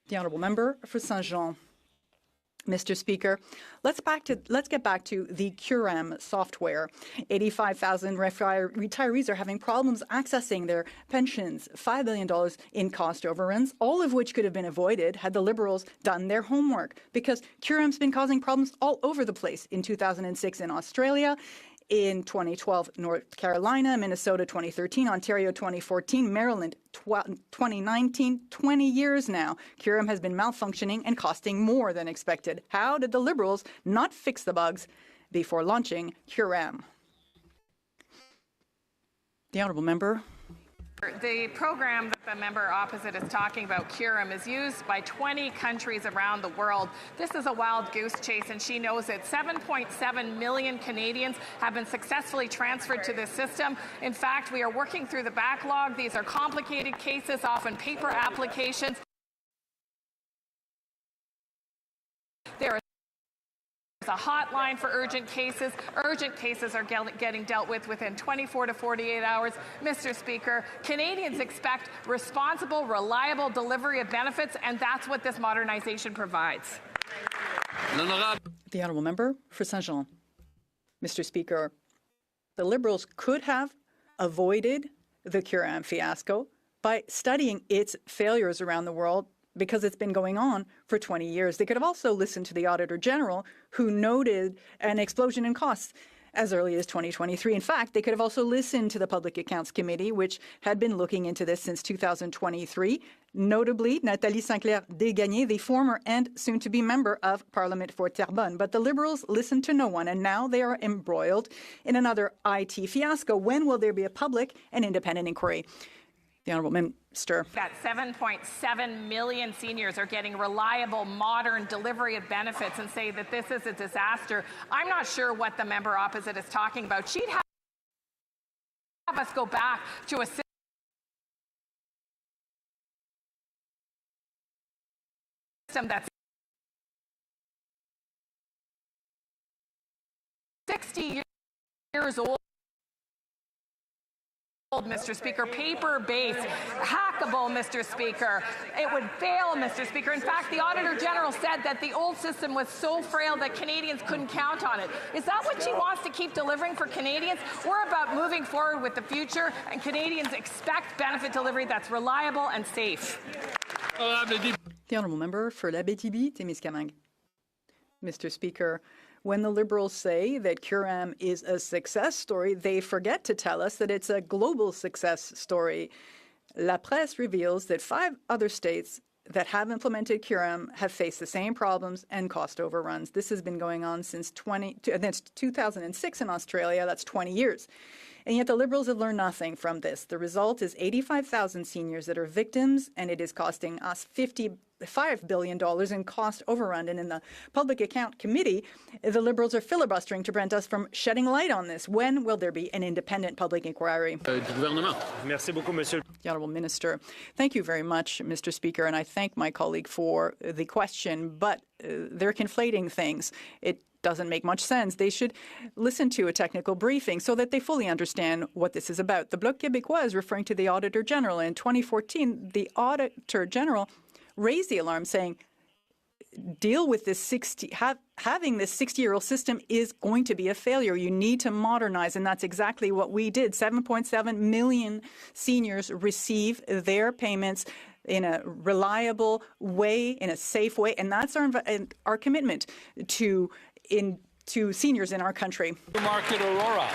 The Honourable Member for Saint-Jean. Mr. Speaker, let's get back to the Curem software. 85,000 retirees are having problems accessing their pensions. $5 billion in cost overruns, all of which could have been avoided had the Liberals done their homework, because Curem's been causing problems all over the place. In 2006 in Australia, in 2012, North Carolina, Minnesota 2013, Ontario 2014, Maryland 2019, 20 years now. Curem has been malfunctioning and costing more than expected. How did the Liberals not fix the bugs before launching Curem? The Honourable Member The program that the member opposite is talking about, Curum, is used by 20 countries around the world. This is a wild goose chase, and she knows it. 7.7 million Canadians have been successfully transferred to this system. In fact, we are working through the backlog. These are complicated cases, often paper applications. There is a hotline for urgent cases. Urgent cases are getting dealt with within 24 to 48 hours. Mr. Speaker, Canadians expect responsible, reliable delivery of benefits, and that's what this modernization provides. The honourable member for Saint-Jean. Mr. Speaker, the Liberals could have avoided the Curum fiasco by studying its failures around the world, because it's been going on for 20 years. They could have also listened to the Auditor General, who noted an explosion in costs as early as 2023. In fact, they could have also listened to the Public Accounts Committee, which had been looking into this since 2023. Notably, Nathalie Sinclair-Desgagnés, the former and soon-to-be member of Parliament for Terrebonne. But the Liberals listened to no one, and now they are embroiled in another IT fiasco. When will there be a public and independent inquiry? The Honourable Minister. That 7.7 million seniors are getting reliable, modern delivery of benefits and say that this is a disaster. I'm not sure what the member opposite is talking about. She'd have us go back to a system that's 60 years old. Mr. Speaker, paper-based, hackable, Mr. Speaker. It would fail, Mr. Speaker. In fact, the Auditor General said that the old system was so frail that Canadians couldn't count on it. Is that what she wants to keep delivering for Canadians? We're about moving forward with the future, and Canadians expect benefit delivery that's reliable and safe. The honourable member for Labitibi-Témiscamingue. Mr. Speaker, when the Liberals say that Curum is a success story, they forget to tell us that it's a global success story. La Presse reveals that 5 other states that have implemented Curum have faced the same problems and cost overruns. This has been going on since 2006 in Australia. That's 20 years. And yet the Liberals have learned nothing from this. The result is 85,000 seniors that are victims, and it is costing us $55 billion in cost overrun. And in the Public Account Committee, the Liberals are filibustering to prevent us from shedding light on this. When will there be an independent public inquiry? Merci beaucoup, Monsieur. The Honourable Minister. Thank you very much, Mr. Speaker, and I thank my colleague for the question, but they're conflating things. It doesn't make much sense. They should listen to a technical briefing so that they fully understand what this is about. The Bloc Québécois is referring to the Auditor General. In 2014, the Auditor General raised the alarm, saying, deal with this having this 60-year-old system is going to be a failure. You need to modernize, and that's exactly what we did. 7.7 million seniors receive their payments in a reliable way, in a safe way, and that's our commitment to seniors in our country. Market Aurora.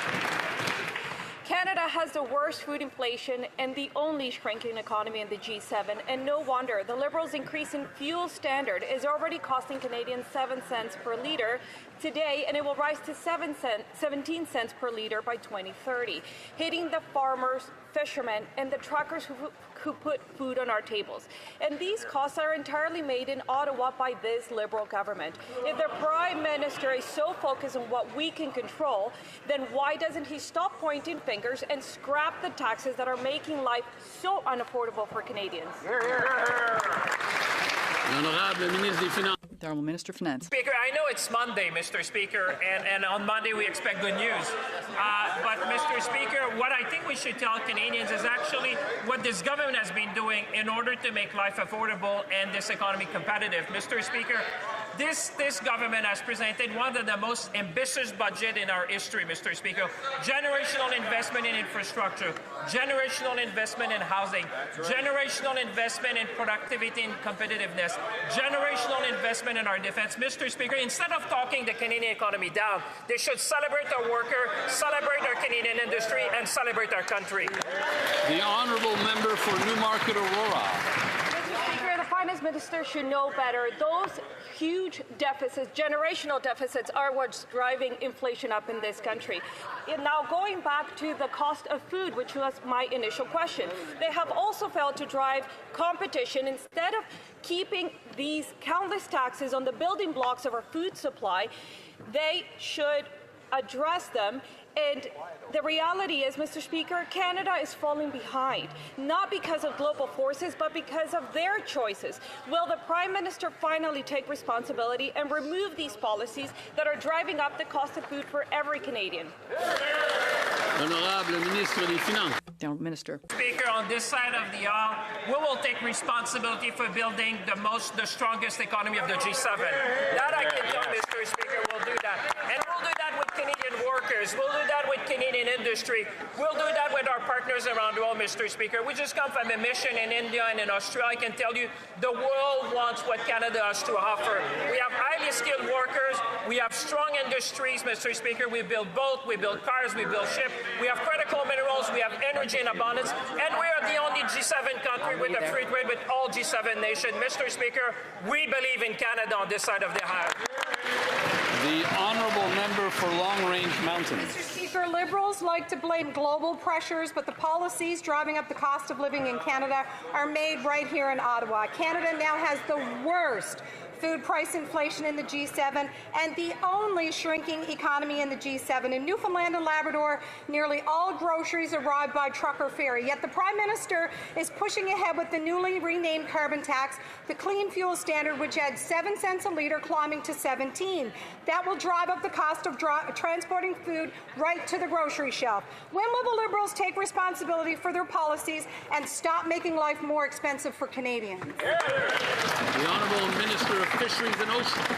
Canada has the worst food inflation and the only shrinking economy in the G7, and no wonder. The Liberals' increase in fuel standard is already costing Canadians 7 cents per litre today, and it will rise to 17 cents per litre by 2030, hitting the farmers, fishermen, and the truckers who put food on our tables. And these costs are entirely made in Ottawa by this Liberal government. If the Prime Minister is so focused on what we can control, then why doesn't he stop pointing fingers and scrap the taxes that are making life so unaffordable for Canadians? The Honourable Minister of Finance. Speaker, I know it's Monday, Mr. Speaker, and on Monday we expect good news. But, Mr. Speaker, what I think we should tell Canadians is actually what this government has been doing in order to make life affordable and this economy competitive. Mr. Speaker, this government has presented one of the most ambitious budget in our history, Mr. Speaker. Generational investment in infrastructure, generational investment in housing, generational investment in productivity and competitiveness, generational investment in our defense. Mr. Speaker, instead of talking the Canadian economy down, they should celebrate our worker, celebrate our Canadian industry, and celebrate our country. The honourable member for Newmarket Aurora. Mr. Speaker, the Finance Minister should know better. Those huge deficits, generational deficits, are what's driving inflation up in this country. And now going back to the cost of food, which was my initial question, they have also failed to drive competition. Instead of keeping these countless taxes on the building blocks of our food supply, they should address them. And the reality is, Mr. Speaker, Canada is falling behind, not because of global forces, but because of their choices. Will the Prime Minister finally take responsibility and remove these policies that are driving up the cost of food for every Canadian? Honorable Ministre des Finances. Minister. Speaker, on this side of the aisle, we will take responsibility for building the strongest economy of the G7. That I can tell, Mr. Speaker, we'll do that. And we'll do that with Canadian workers. We'll do that with Canadian industry. We'll do that with our partners around the world, Mr. Speaker. We just come from a mission in India and in Australia. I can tell you the world wants what Canada has to offer. We have highly skilled workers. We have strong industries, Mr. Speaker. We build boats, we build cars, we build ships. We have critical minerals. We have energy in abundance. And we are the only G7 country with a free trade with all G7 nations. Mr. Speaker, we believe in Canada on this side of the aisle. The honourable member for Long Range Mountains. Mr. Speaker, Liberals like to blame global pressures, but the policies driving up the cost of living in Canada are made right here in Ottawa. Canada now has the worst food price inflation in the G7 and the only shrinking economy in the G7. In Newfoundland and Labrador, nearly all groceries arrive by truck or ferry, yet the Prime Minister is pushing ahead with the newly renamed carbon tax, the clean fuel standard, which adds 7 cents a litre, climbing to 17. That will drive up the cost of transporting food right to the grocery shelf. When will the Liberals take responsibility for their policies and stop making life more expensive for Canadians? The Honourable Minister of Fisheries and Oceans.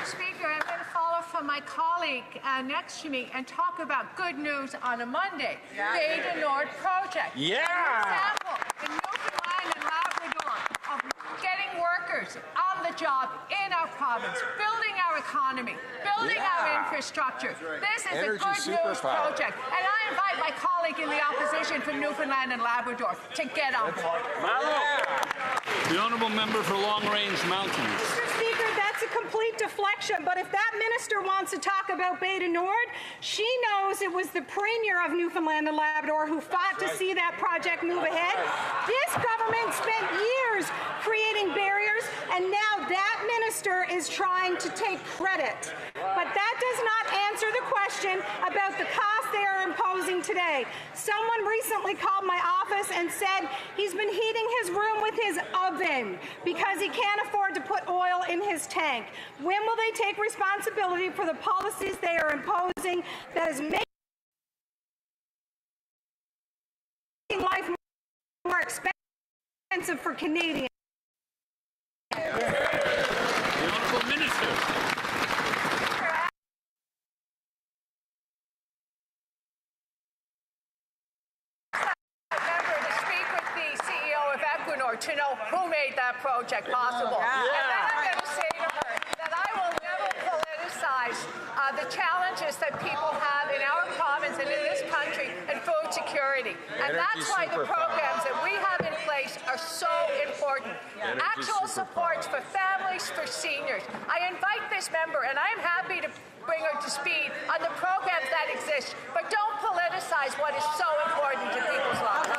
Speaker, I'm going to follow from my colleague next to me and talk about good news on a Monday. Bay du Nord project. Yeah. An example in Newfoundland and Labrador of getting workers on the job in our province, building our economy, building our infrastructure. This is a good news project. And I invite my colleague in the opposition from Newfoundland and Labrador to get on board. The honourable member for Long Range Mountains. Mr. Speaker, that's a complete deflection, but if that minister wants to talk about Bay du Nord, she knows it was the Premier of Newfoundland and Labrador who fought to see that project move ahead. This government spent years creating barriers, and now that minister is trying to take credit. But that does not answer the question about the cost they are imposing today. Someone recently called my office and said he's been heating his room with his oven because he can't afford to put oil in his tank. When will they take responsibility for the policies they are imposing that is making life more expensive for Canadians? The Honourable Minister. To know who made that project possible. And then I'm going to say to her that I will never politicize the challenges that people have in our province and in this country and food security. And that's why the programs that we have in place are so important. Actual supports for families, for seniors. I invite this member, and I'm happy to bring her to speed on the programs that exist, but don't politicize what is so important to people's lives.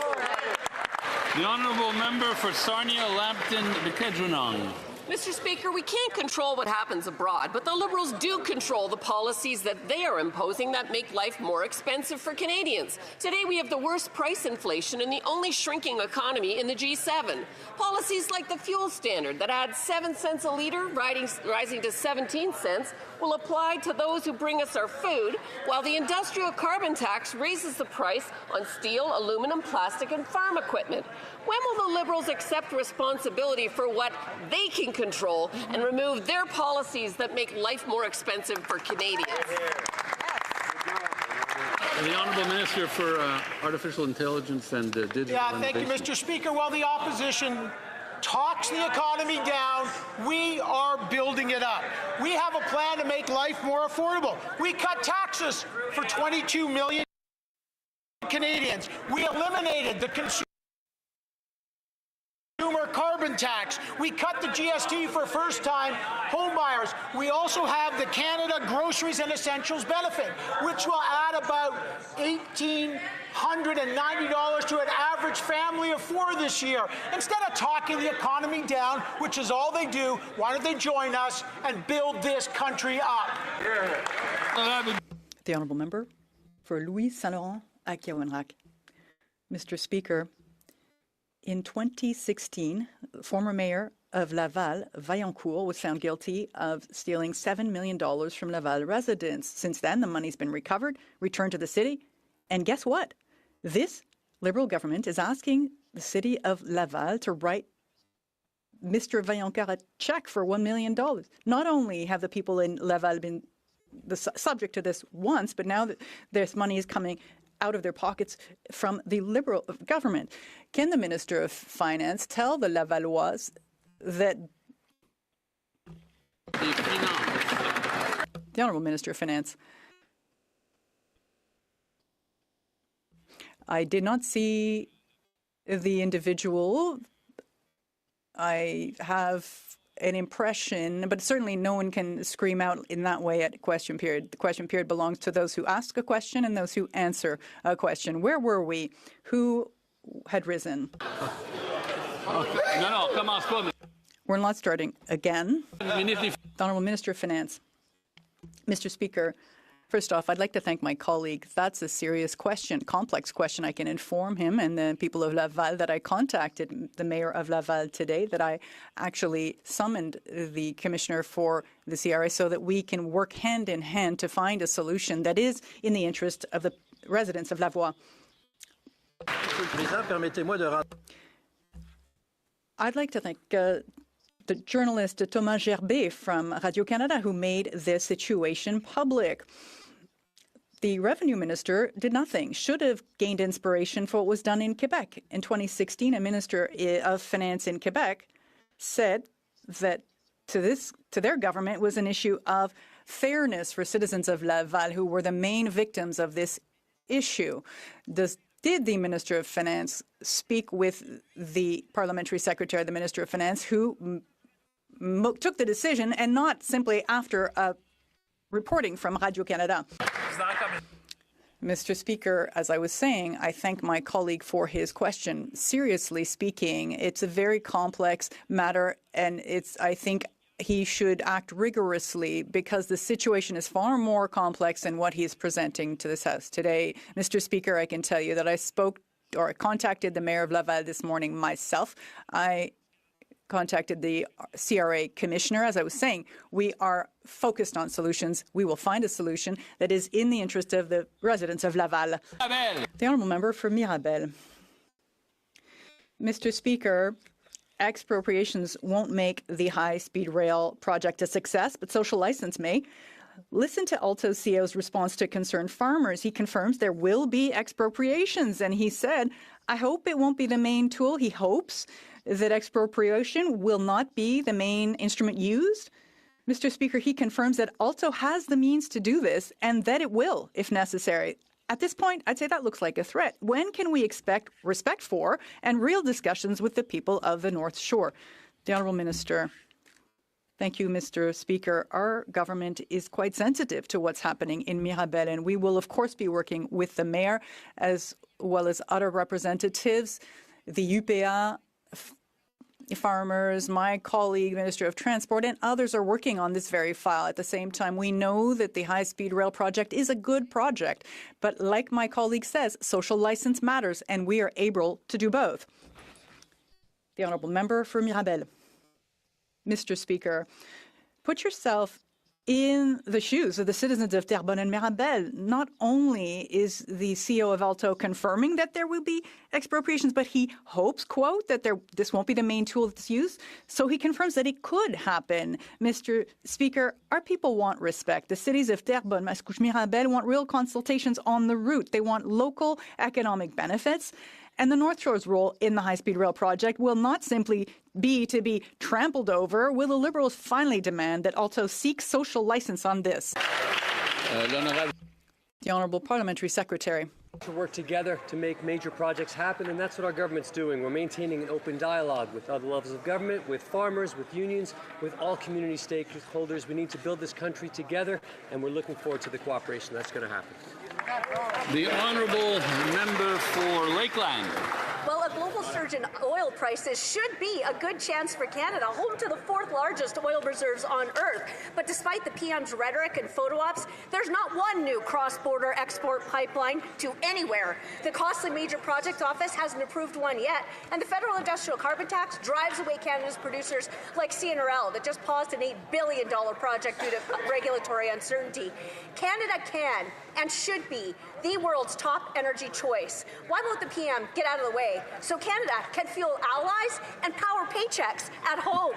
The honourable member for Sarnia-Lambton-Bickedronong. Mr. Speaker, we can't control what happens abroad, but the Liberals do control the policies that they are imposing that make life more expensive for Canadians. Today we have the worst price inflation and the only shrinking economy in the G7. Policies like the fuel standard that adds 7 cents a litre, rising to 17 cents, will apply to those who bring us our food, while the industrial carbon tax raises the price on steel, aluminum, plastic, and farm equipment. When will the Liberals accept responsibility for what they can control and remove their policies that make life more expensive for Canadians? The Honourable Minister for Artificial Intelligence and Digital Thank you, Mr. Speaker. While the opposition talks the economy down, we are building it up. We have a plan to make life more affordable. We cut taxes for 22 million Canadians. We eliminated the consumer consumer carbon tax. We cut the GST for first-time home buyers. We also have the Canada Groceries and Essentials benefit, which will add about $1,890 to an average family of 4 this year. Instead of talking the economy down, which is all they do, why don't they join us and build this country up? The Honourable Member for Louis Saint Laurent at Cowenrac. Mr. Speaker, in 2016, former Mayor of Laval, Vaillancourt, was found guilty of stealing $7 million from Laval residents. Since then, the money's been recovered, returned to the city, and guess what? This Liberal government is asking the city of Laval to write Mr. Vaillancourt a check for $1 million. Not only have the people in Laval been subject to this once, but now that this money is coming out of their pockets from the Liberal government. Can the Minister of Finance tell the Lavallois that the Honourable Minister of Finance? I did not see the individual. I have an impression, but certainly no one can scream out in that way at question period. The question period belongs to those who ask a question and those who answer a question. Where were we? Who had risen? We're not starting again. The Honourable Minister of Finance. Mr. Speaker, first off, I'd like to thank my colleague. That's a serious question, complex question. I can inform him and the people of Laval that I contacted the Mayor of Laval today, that I actually summoned the Commissioner for the CRA so that we can work hand in hand to find a solution that is in the interest of the residents of Lavoie. I'd like to thank the journalist Thomas Gerbet from Radio-Canada who made this situation public. The Revenue Minister did nothing, should have gained inspiration for what was done in Quebec. In 2016, a Minister of Finance in Quebec said that to their government was an issue of fairness for citizens of Laval who were the main victims of this issue. Did the Minister of Finance speak with the Parliamentary Secretary, the Minister of Finance, who took the decision and not simply after reporting from Radio-Canada? Mr. Speaker, as I was saying, I thank my colleague for his question. Seriously speaking, it's a very complex matter, and I think he should act rigorously because the situation is far more complex than what he is presenting to this House today. Mr. Speaker, I can tell you that I contacted the Mayor of Laval this morning myself. I contacted the CRA Commissioner. As I was saying, we are focused on solutions. We will find a solution that is in the interest of the residents of Laval. The Honourable Member for Mirabel. Mr. Speaker, expropriations won't make the high-speed rail project a success, but social license may. Listen to Alto's CEO's response to concerned farmers. He confirms there will be expropriations, and he said, I hope it won't be the main tool. He hopes that expropriation will not be the main instrument used. Mr. Speaker, he confirms that Alto has the means to do this and that it will, if necessary. At this point, I'd say that looks like a threat. When can we expect respect for and real discussions with the people of the North Shore? The Honourable Minister. Thank you, Mr. Speaker. Our government is quite sensitive to what's happening in Mirabel, and we will, of course, be working with the mayor as well as other representatives, the UPA, farmers, my colleague, Minister of Transport, and others are working on this very file. At the same time, we know that the high-speed rail project is a good project. But like my colleague says, social license matters, and we are able to do both. The Honourable Member for Mirabel. Mr. Speaker, put yourself in the shoes of the citizens of Terrebonne and Mirabel. Not only is the CEO of Alto confirming that there will be expropriations, but he hopes, quote, that this won't be the main tool that's used. So he confirms that it could happen. Mr. Speaker, our people want respect. The cities of Terrebonne, Mascouche, Mirabel want real consultations on the route. They want local economic benefits. And the North Shore's role in the high-speed rail project will not simply be to be trampled over. Will the Liberals finally demand that Alto seek social license on this? The Honourable Parliamentary Secretary. to work together to make major projects happen, and that's what our government's doing. We're maintaining an open dialogue with other levels of government, with farmers, with unions, with all community stakeholders. We need to build this country together, and we're looking forward to the cooperation that's going to happen. The honourable member for Lakeland. Well, a global surge in oil prices should be a good chance for Canada, home to the 4th largest oil reserves on Earth. But despite the PM's rhetoric and photo ops, there's not one new cross-border export pipeline to anywhere. The costly Major Project Office hasn't approved one yet, and the federal industrial carbon tax drives away Canada's producers like CNRL that just paused an $8 billion project due to regulatory uncertainty. Canada can and should be the world's top energy choice. Why won't the PM get out of the way so Canada can fuel allies and power paychecks at home?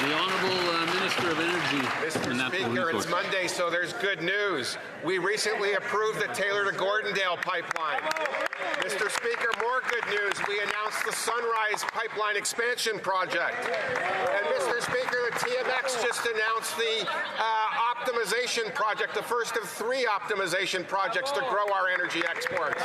The Honourable Minister of Energy. Mr. Speaker, it's Monday, so there's good news. We recently approved the Taylor to Gordondale pipeline. Mr. Speaker, more good news. We announced the Sunrise Pipeline Expansion Project. And Mr. Speaker, the TMX just announced the optimization project, the first of 3 optimization projects to grow our energy exports.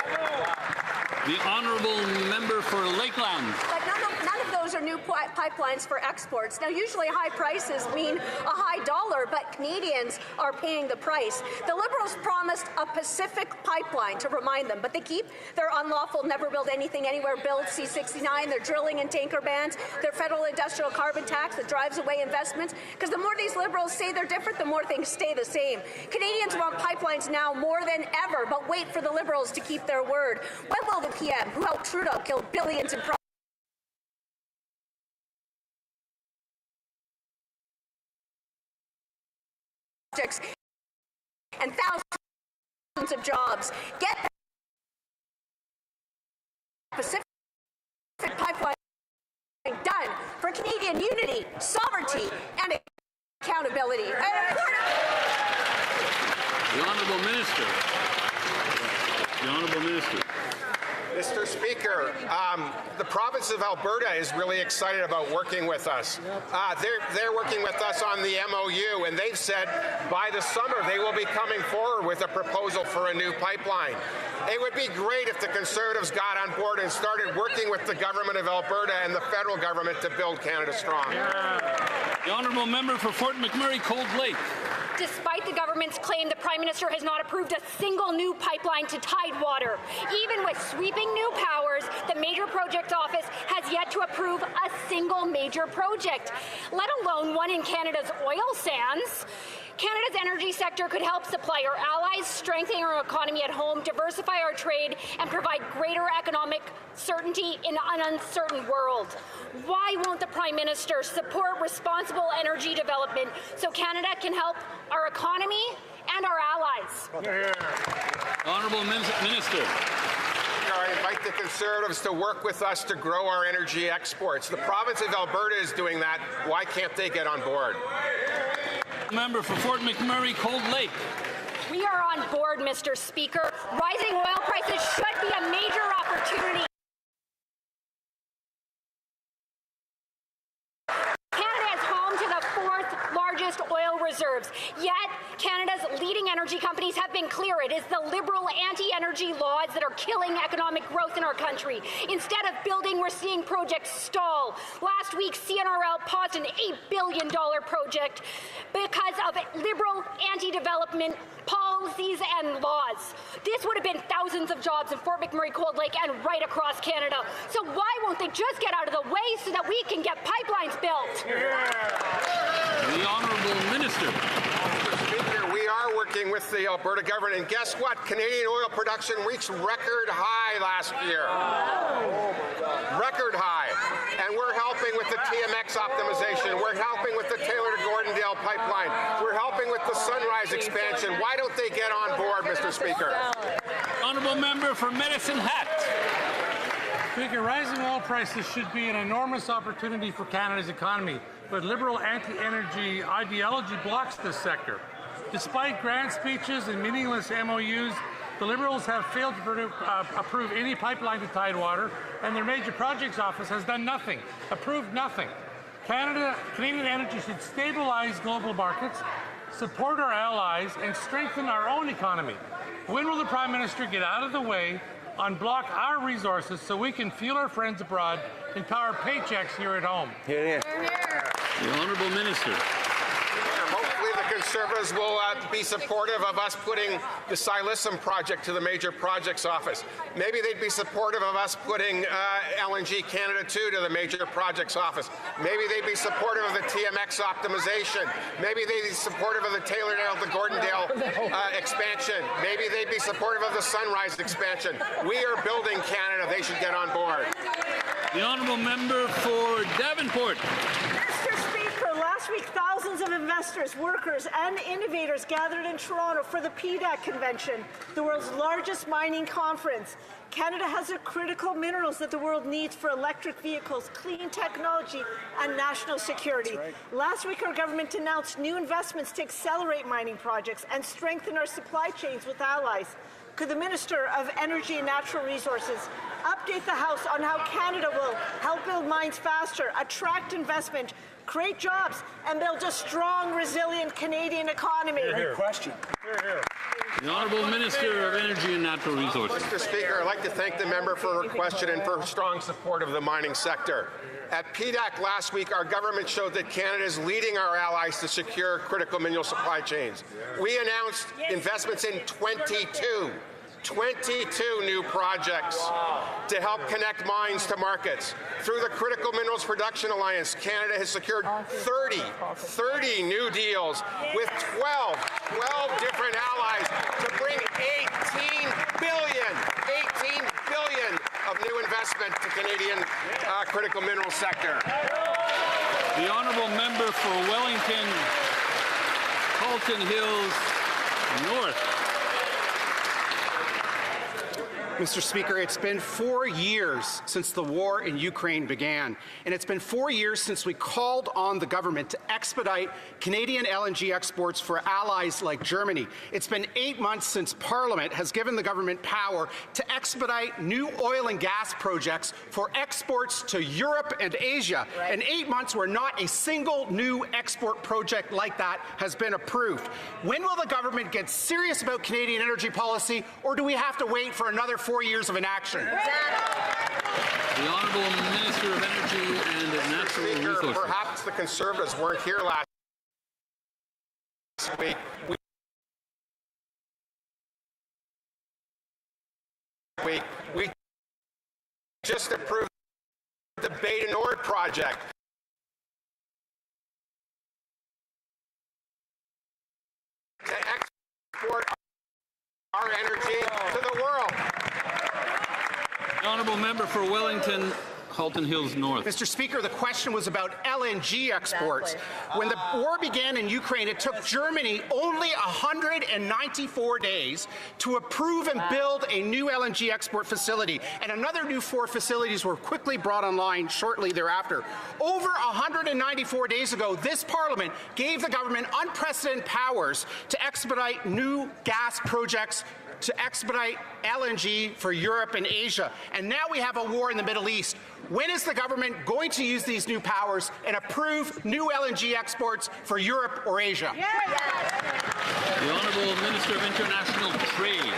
The Honourable Member for Lakeland. But none of those are new pipelines for exports. Now, usually high prices mean a high dollar, but Canadians are paying the price. The Liberals promised a Pacific pipeline to remind them, but they keep their unlawful never build anything anywhere build C-69, their drilling and tanker bans, their federal industrial carbon tax that drives away investments. Because the more these Liberals say they're different, the more things stay the same. Canadians want pipelines now more than ever, but wait for the Liberals to keep their word. When will the PM, who helped Trudeau kill billions in projects and thousands of jobs, get Pacific Pipeline done for Canadian unity, sovereignty, and accountability? The Honourable Minister. The Honourable Minister. Mr. Speaker, the province of Alberta is really excited about working with us. They're working with us on the MOU, and they've said by the summer they will be coming forward with a proposal for a new pipeline. It would be great if the Conservatives got on board and started working with the government of Alberta and the federal government to build Canada strong. The Honourable Member for Fort McMurray Cold Lake. Despite the government's claim, the Prime Minister has not approved a single new pipeline to Tidewater. Even with sweeping new powers, the Major Project Office has yet to approve a single major project, let alone one in Canada's oil sands. Canada's energy sector could help supply our allies, strengthen our economy at home, diversify our trade, and provide greater economic certainty in an uncertain world. Why won't the Prime Minister support responsible energy development so Canada can help our economy and our allies? Honourable Minister. I invite the Conservatives to work with us to grow our energy exports. The province of Alberta is doing that. Why can't they get on board? Member for Fort McMurray Cold Lake. We are on board, Mr. Speaker. Rising oil prices should be a major opportunity. Canada is home to the 4th largest oil reserves. Yet, Canada's leading energy companies have been clear. It is the Liberal anti-energy laws that are killing economic growth in our country. Instead of building, we're seeing projects stall. Last week, CNRL paused an $8 billion project because of Liberal anti-development policies and laws. This would have been thousands of jobs in Fort McMurray Cold Lake and right across Canada. So why won't they just get out of the way so that we can get pipelines built? The Honourable Minister. Mr. Speaker, we are working with the Alberta government, and guess what? Canadian oil production reached record high last year. Record high. And we're helping with the TMX optimization. We're helping with the Taylor to Gordondale pipeline. We're helping with the Sunrise expansion. Why don't they get on board, Mr. Speaker? Honourable Member for Medicine Hat. Speaker, rising oil prices should be an enormous opportunity for Canada's economy, but Liberal anti-energy ideology blocks this sector. Despite grand speeches and meaningless MOUs, the Liberals have failed to approve any pipeline to Tidewater, and their Major Projects Office has done nothing, approved nothing. Canadian energy should stabilize global markets, support our allies, and strengthen our own economy? When will the Prime Minister get out of the way, unblock our resources so we can fuel our friends abroad and power paychecks here at home? The Honourable Minister. Hopefully the Conservatives will be supportive of us putting the Silissum project to the Major Projects Office. Maybe they'd be supportive of us putting LNG Canada 2 to the Major Projects Office. Maybe they'd be supportive of the TMX optimization. Maybe they'd be supportive of the Taylordale to Gordondale expansion. Maybe they'd be supportive of the Sunrise expansion. We are building Canada. They should get on board. The Honourable Member for Davenport. Last week, thousands of investors, workers, and innovators gathered in Toronto for the PDAC convention, the world's largest mining conference. Canada has the critical minerals that the world needs for electric vehicles, clean technology, and national security. Right. Last week, our government announced new investments to accelerate mining projects and strengthen our supply chains with allies. Could the Minister of Energy and Natural Resources update the House on how Canada will help build mines faster, attract investment, create jobs, and build a strong, resilient Canadian economy? Great question. The Honourable Minister of Energy and Natural Resources. Mr. Speaker, I'd like to thank the member for her question and for her strong support of the mining sector. At PDAC last week, our government showed that Canada is leading our allies to secure critical mineral supply chains. We announced investments in 22 new projects to help connect mines to markets. Through the Critical Minerals Production Alliance, Canada has secured 30 new deals with 12 different allies to bring 18 billion of new investment to Canadian critical mineral sector. The Honourable Member for Wellington, Halton Hills North. Mr. Speaker, it's been 4 years since the war in Ukraine began, and it's been 4 years since we called on the government to expedite Canadian LNG exports for allies like Germany. It's been 8 months since Parliament has given the government power to expedite new oil and gas projects for exports to Europe and Asia. Right. And 8 months where not a single new export project like that has been approved. When will the government get serious about Canadian energy policy, or do we have to wait for another 4 years of inaction? The Honourable Minister of Energy and Natural Resources. Perhaps the Conservatives weren't here last week. We just approved the Bay to Nord project. To export our energy to the world. The Honourable Member for Wellington, Halton Hills North. Mr. Speaker, the question was about LNG exports. When the war began in Ukraine, it took Germany only 194 days to approve and build a new LNG export facility, and another new 4 facilities were quickly brought online shortly thereafter. Over 194 days ago, this Parliament gave the government unprecedented powers to expedite new gas projects, to expedite LNG for Europe and Asia. And now we have a war in the Middle East. When is the government going to use these new powers and approve new LNG exports for Europe or Asia? The Honourable Minister of International Trade.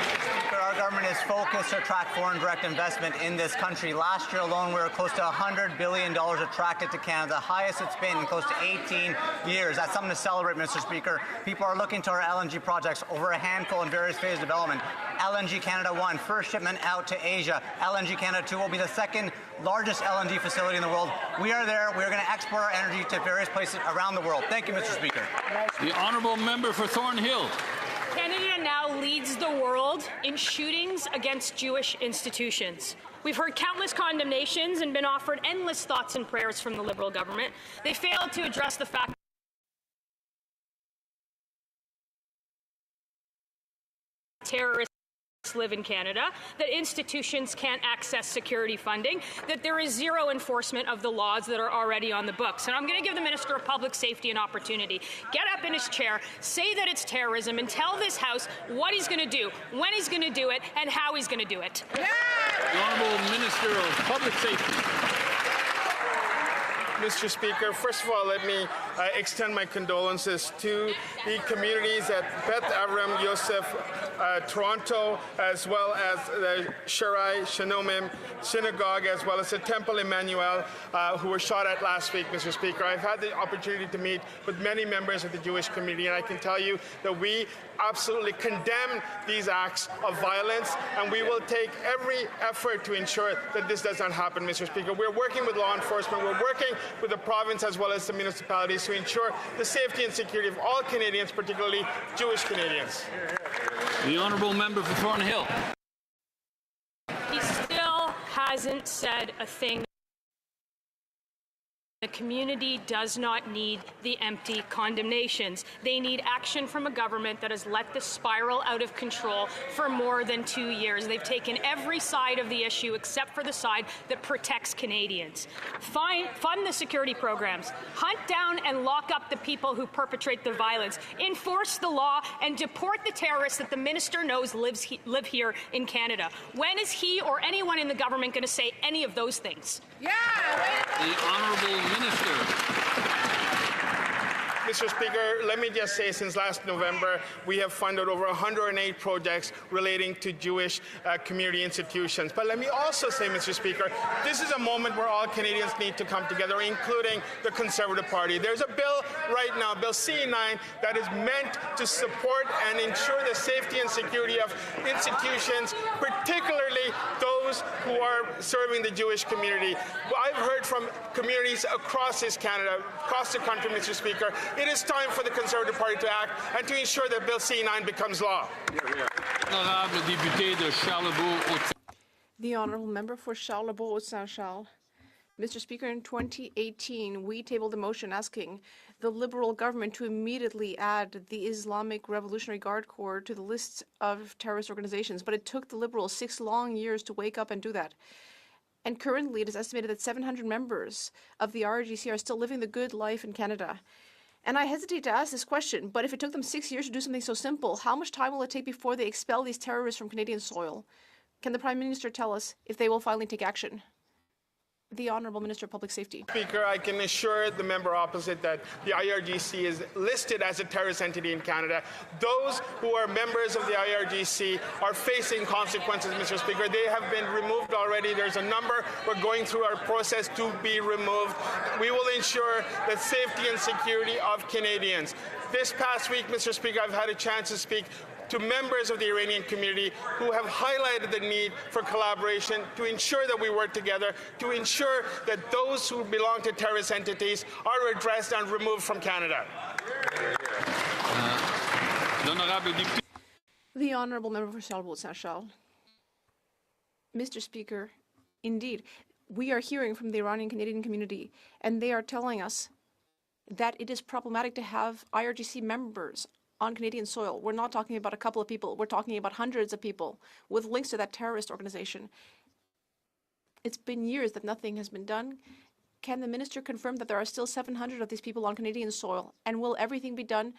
Our government is focused to attract foreign direct investment in this country. Last year alone, we were close to $100 billion attracted to Canada, the highest it's been in close to 18 years. That's something to celebrate, Mr. Speaker. People are looking to our LNG projects, over a handful in various phases of development. LNG Canada 1, first shipment out to Asia. LNG Canada 2 will be the second largest LNG facility in the world. We are there. We are going to export our energy to various places around the world. Thank you, Mr. Speaker. The Honourable Member for Thornhill. Canada now leads the world in shootings against Jewish institutions. We've heard countless condemnations and been offered endless thoughts and prayers from the Liberal government. They failed to address the fact that terrorists live in Canada, that institutions can't access security funding, that there is zero enforcement of the laws that are already on the books. And I'm going to give the Minister of Public Safety an opportunity. Get up in his chair, say that it's terrorism, and tell this House what he's going to do, when he's going to do it, and how he's going to do it. The Honourable Minister of Public Safety. Mr. Speaker, first of all, let me extend my condolences to the communities at Beth Avram Yosef, Toronto, as well as the Sharai Shanomim Synagogue, as well as the Temple Emmanuel, who were shot at last week, Mr. Speaker. I've had the opportunity to meet with many members of the Jewish community, and I can tell you that we absolutely condemn these acts of violence, and we will take every effort to ensure that this does not happen, Mr. Speaker. We're working with law enforcement. We're working with the province as well as the municipalities to ensure the safety and security of all Canadians, particularly Jewish Canadians. The honourable member for Thornhill. He still hasn't said a thing. The community does not need the empty condemnations. They need action from a government that has let this spiral out of control for more than 2 years. They've taken every side of the issue except for the side that protects Canadians. Fund the security programs. Hunt down and lock up the people who perpetrate the violence. Enforce the law and deport the terrorists that the minister knows live here in Canada. When is he or anyone in the government going to say any of those things? Yeah. The honourable minister. Mr. Speaker, let me just say, since last November, we have funded over 108 projects relating to Jewish community institutions. But let me also say, Mr. Speaker, this is a moment where all Canadians need to come together, including the Conservative Party. There's a bill right now, Bill C9, that is meant to support and ensure the safety and security of institutions, particularly those who are serving the Jewish community. I've heard from communities across Canada, across the country, Mr. Speaker. It is time for the Conservative Party to act and to ensure that Bill C9 becomes law. The honourable member for Charlebourg-Saint-Charles. Mr. Speaker, in 2018, we tabled a motion asking the Liberal government to immediately add the Islamic Revolutionary Guard Corps to the list of terrorist organizations, but it took the Liberals 6 long years to wake up and do that. And currently, it is estimated that 700 members of the IRGC are still living the good life in Canada. And I hesitate to ask this question, but if it took them 6 years to do something so simple, how much time will it take before they expel these terrorists from Canadian soil? Can the Prime Minister tell us if they will finally take action? The Honourable Minister of Public Safety. Speaker, I can assure the member opposite that the IRGC is listed as a terrorist entity in Canada. Those who are members of the IRGC are facing consequences, Mr. Speaker. They have been removed already. There's a number. We're going through our process to be removed. We will ensure the safety and security of Canadians. This past week, Mr. Speaker, I've had a chance to speak to members of the Iranian community who have highlighted the need for collaboration to ensure that we work together, to ensure that those who belong to terrorist entities are addressed and removed from Canada. The Honourable Member for Charlebourg-Saint-Charles. Mr. Speaker, indeed, we are hearing from the Iranian Canadian community, and they are telling us that it is problematic to have IRGC members on Canadian soil. We're not talking about a couple of people. We're talking about hundreds of people with links to that terrorist organization. It's been years that nothing has been done. Can the minister confirm that there are still 700 of these people on Canadian soil? And will everything be done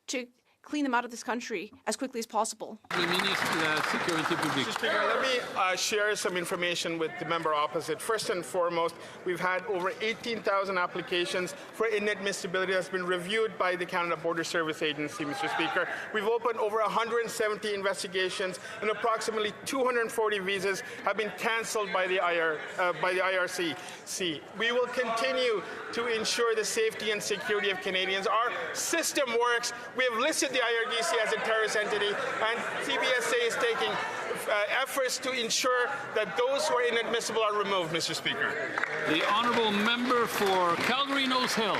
to clean them out of this country as quickly as possible? Mr. Speaker, let me share some information with the member opposite. First and foremost, we've had over 18,000 applications for inadmissibility that's been reviewed by the Canada Border Service Agency, Mr. Speaker. We've opened over 170 investigations, and approximately 240 visas have been cancelled by the IRCC. We will continue to ensure the safety and security of Canadians. Our system works. We have listed the IRGC as a terrorist entity, and CBSA is taking efforts to ensure that those who are inadmissible are removed, Mr. Speaker. The honourable member for Calgary-Nose Hill.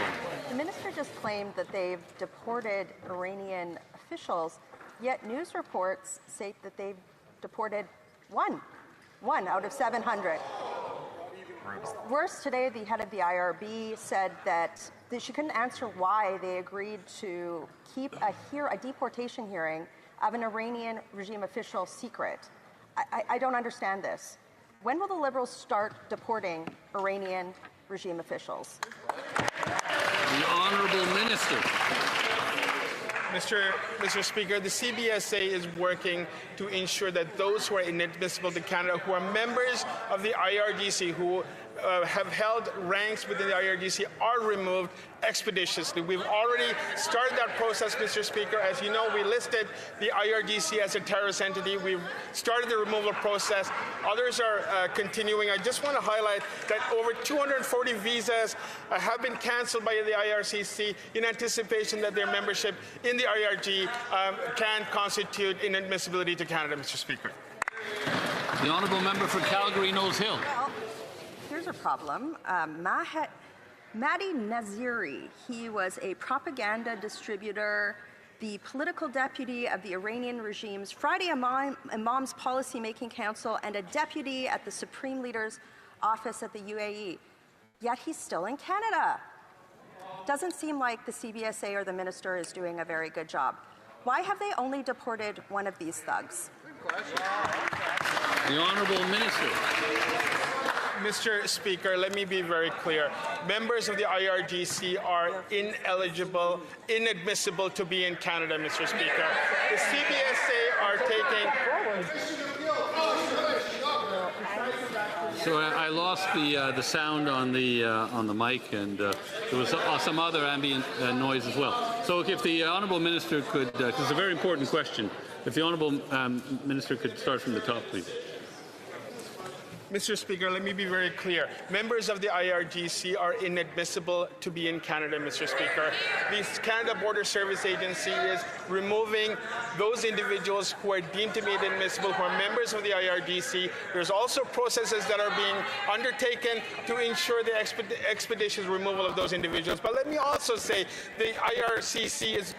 The minister just claimed that they've deported Iranian officials, yet news reports state that they've deported one out of 700. Worse, today the head of the IRB said that she couldn't answer why they agreed to keep a deportation hearing of an Iranian regime official secret. I don't understand this. When will the Liberals start deporting Iranian regime officials? The Honourable Minister. Mr. Speaker, the CBSA is working to ensure that those who are inadmissible to Canada, who are members of the IRGC, who have held ranks within the IRGC are removed expeditiously. We've already started that process, Mr. Speaker. As you know, we listed the IRGC as a terrorist entity. We've started the removal process. Others are continuing. I just want to highlight that over 240 visas have been canceled by the IRCC in anticipation that their membership in the IRG can constitute inadmissibility to Canada, Mr. Speaker. The honourable member for Calgary Knowles Hill. Well, here's a problem. Mahdi Naziri, he was a propaganda distributor, the political deputy of the Iranian regime's Friday Imams Policy-Making Council, and a deputy at the Supreme Leader's office at the UAE. Yet he's still in Canada. Doesn't seem like the CBSA or the minister is doing a very good job. Why have they only deported one of these thugs? The honourable minister. Mr. Speaker, let me be very clear. Members of the IRGC are ineligible, inadmissible to be in Canada, Mr. Speaker. The CBSA are taking... So I lost the sound on the mic, and there was some other ambient noise as well. So if the honourable minister could, because it's a very important question, if the honourable minister could start from the top, please. Mr. Speaker, let me be very clear. Members of the IRGC are inadmissible to be in Canada, Mr. Speaker. The Canada Border Service Agency is removing those individuals who are deemed to be inadmissible, who are members of the IRGC. There's also processes that are being undertaken to ensure the expeditious removal of those individuals. But let me also say the IRCC is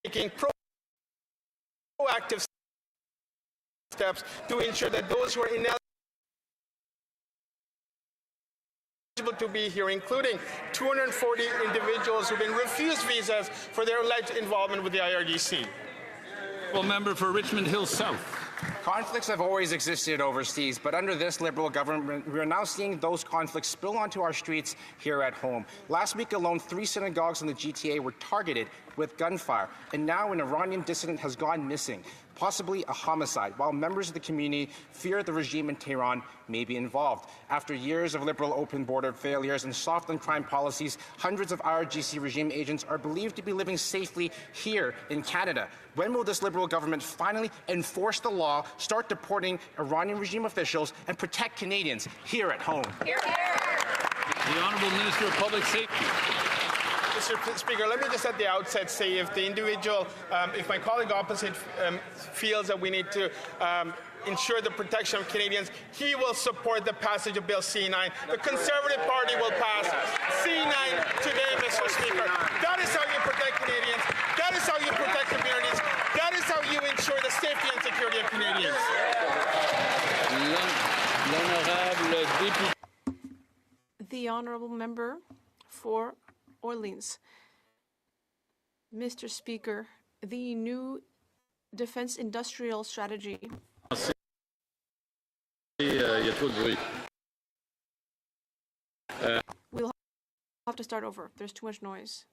taking proactive steps to ensure that those who are ineligible to be here, including 240 individuals who've been refused visas for their alleged involvement with the IRGC. Well, member for Richmond Hill South. Conflicts have always existed overseas, but under this Liberal government, we are now seeing those conflicts spill onto our streets here at home. Last week alone, 3 synagogues in the GTA were targeted with gunfire, and now an Iranian dissident has gone missing, possibly a homicide, while members of the community fear the regime in Tehran may be involved. After years of Liberal open border failures and soft on crime policies, hundreds of IRGC regime agents are believed to be living safely here in Canada. When will this Liberal government finally enforce the law, start deporting Iranian regime officials, and protect Canadians here at home? The Honourable Minister of Public Safety. Mr. Speaker, let me just at the outset say if the individual, if my colleague opposite feels that we need to ensure the protection of Canadians, he will support the passage of Bill C-9. The Conservative Party will pass C-9 today, Mr. Speaker. That is how you protect Canadians. That is how you protect communities. That is how you ensure the safety and security of Canadians. The honourable member for Orleans. Mr. Speaker, the new defense industrial strategy. We'll have to start over. There's too much noise.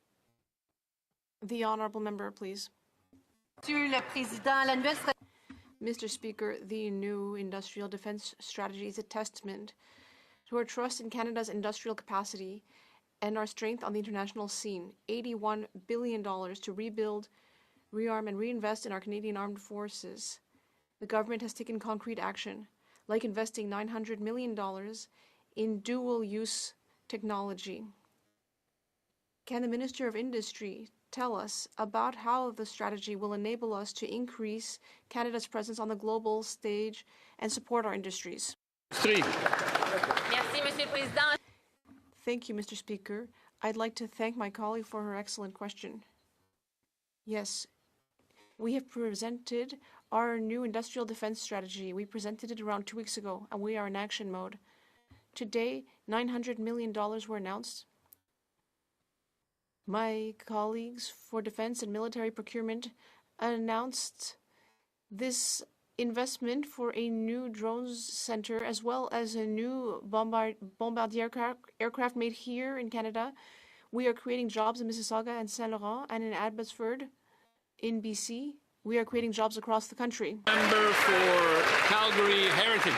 The honourable member, please. Mr. Speaker, the new industrial defense strategy is a testament to our trust in Canada's industrial capacity and our strength on the international scene. $81 billion to rebuild, rearm, and reinvest in our Canadian armed forces. The government has taken concrete action, like investing $900 million in dual-use technology. Can the Minister of Industry tell us about how the strategy will enable us to increase Canada's presence on the global stage and support our industries? Three. Thank you, Mr. Speaker. I'd like to thank my colleague for her excellent question. Yes, we have presented our new industrial defense strategy. We presented it around 2 weeks ago, and we are in action mode. Today, $900 million were announced. My colleagues for defense and military procurement announced this investment for a new drones center, as well as a new bombardier aircraft made here in Canada. We are creating jobs in Mississauga and Saint Laurent and in Abbotsford in BC. We are creating jobs across the country. Member for Calgary Heritage.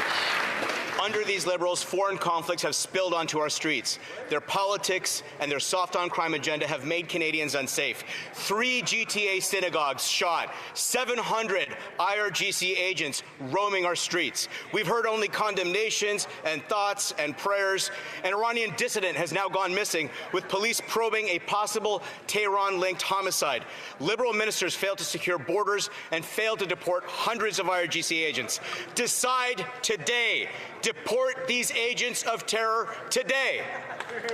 Under these Liberals, foreign conflicts have spilled onto our streets. Their politics and their soft-on-crime agenda have made Canadians unsafe. 3 GTA synagogues shot, 700 IRGC agents roaming our streets. We've heard only condemnations and thoughts and prayers. An Iranian dissident has now gone missing, with police probing a possible Tehran-linked homicide. Liberal ministers failed to secure borders and failed to deport hundreds of IRGC agents. Decide today. Deport these agents of terror today. The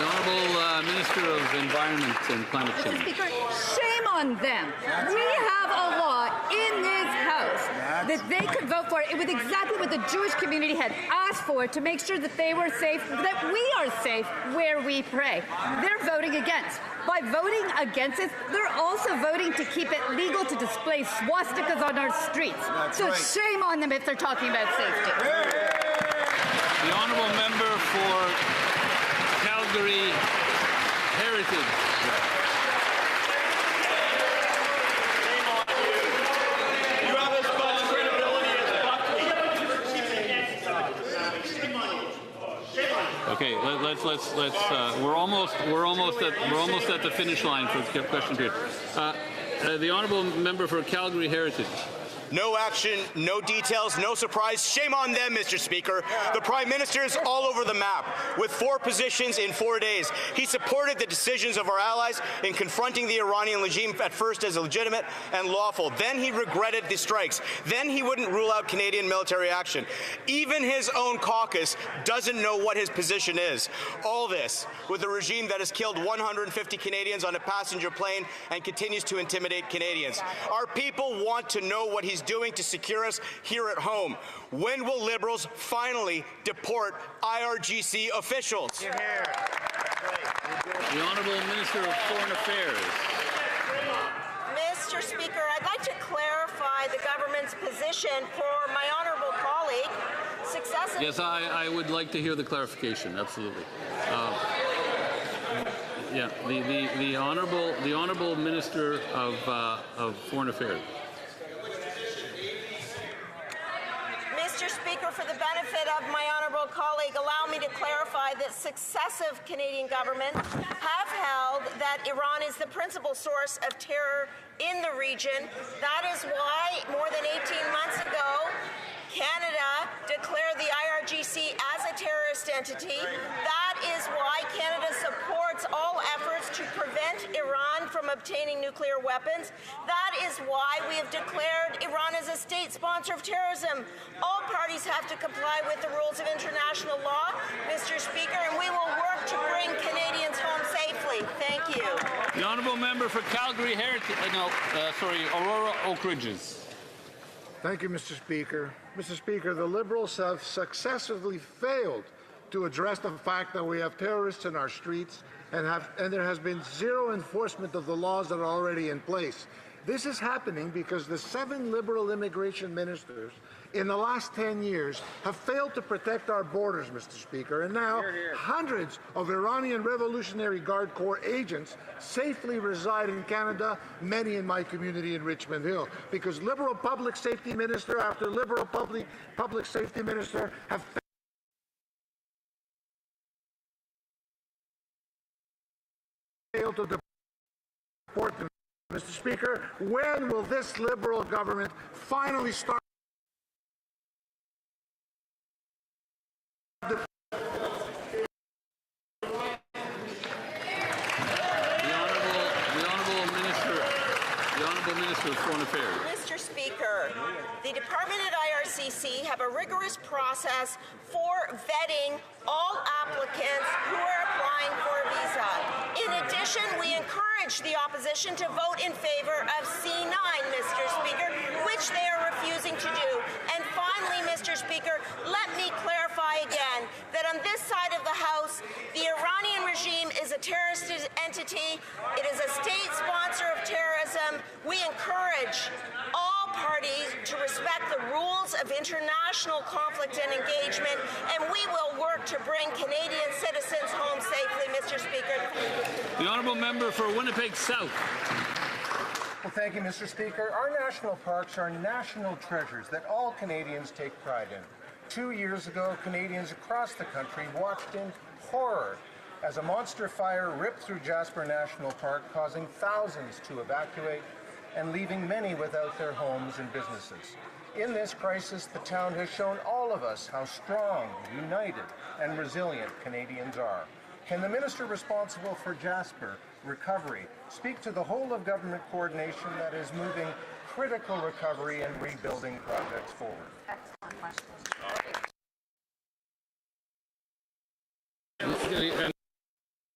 Honourable Minister of Environment and Climate Mr. Change. Speaker, shame on them. We have a law in this House that they could vote for. It was exactly what the Jewish community had asked for, to make sure that they were safe, that we are safe where we pray. They're voting against. By voting against it, they're also voting to keep it legal to display swastikas on our streets. Shame on them if they're talking about safety. The Honourable Member for Calgary Heritage. You have as much credibility as Okay, we're almost at the finish line for the question period. The Honourable Member for Calgary Heritage. No action, no details, no surprise. Shame on them, Mr. Speaker. The Prime Minister is all over the map with 4 positions in 4 days. He supported the decisions of our allies in confronting the Iranian regime at first as legitimate and lawful. Then he regretted the strikes. Then he wouldn't rule out Canadian military action. Even his own caucus doesn't know what his position is. All this with a regime that has killed 150 Canadians on a passenger plane and continues to intimidate Canadians. Our people want to know what he's doing to secure us here at home. When will Liberals finally deport IRGC officials? The Honourable Minister of Foreign Affairs. Mr. Speaker, I'd like to clarify the government's position for my honourable colleague. Successive. Yes, I would like to hear the clarification. Absolutely. Yeah, the honourable Minister of Foreign Affairs. Mr. Speaker, for the benefit of my honourable colleague, allow me to clarify that successive Canadian governments have held that Iran is the principal source of terror in the region. That is why, more than 18 months ago, Canada declared the IRGC as a terrorist entity. That is why Canada supports all efforts to prevent Iran from obtaining nuclear weapons. That is why we have declared Iran as a state sponsor of terrorism. All parties have to comply with the rules of international law, Mr. Speaker, and we will work to bring Canadians home safely. Thank you. The Honourable Member for Calgary Heritage. Aurora Oak Ridges. Thank you, Mr. Speaker. Mr. Speaker, the Liberals have successfully failed to address the fact that we have terrorists in our streets and there has been zero enforcement of the laws that are already in place. This is happening because the 7 Liberal immigration ministers in the last 10 years have failed to protect our borders, Mr. Speaker, and now hundreds of Iranian Revolutionary Guard Corps agents safely reside in Canada, many in my community in Richmond Hill, because Liberal public safety minister after Liberal public safety minister have failed to deport them. Mr. Speaker, when will this Liberal government finally start The Honourable Minister of Foreign Affairs. Mr. Speaker, the Department at IRCC have a rigorous process for vetting all applicants who are applying for a visa. In addition, we encourage the opposition to vote in favour of C9, Mr. Speaker, which they are refusing to do. And finally, Mr. Speaker, let me clarify again that on this side of the House, the Iranian regime is a terrorist entity. It is a state sponsor of terrorism. We encourage all parties to respect the rules of international conflict and engagement, and we will work to bring Canadian citizens home safely, Mr. Speaker. The Honourable Member for Winnipeg South. Well, thank you, Mr. Speaker. Our national parks are national treasures that all Canadians take pride in. 2 years ago, Canadians across the country watched in horror as a monster fire ripped through Jasper National Park, causing thousands to evacuate and leaving many without their homes and businesses. In this crisis, the town has shown all of us how strong, united, and resilient Canadians are. Can the minister responsible for Jasper recovery speak to the whole of government coordination that is moving critical recovery and rebuilding projects forward? Excellent question.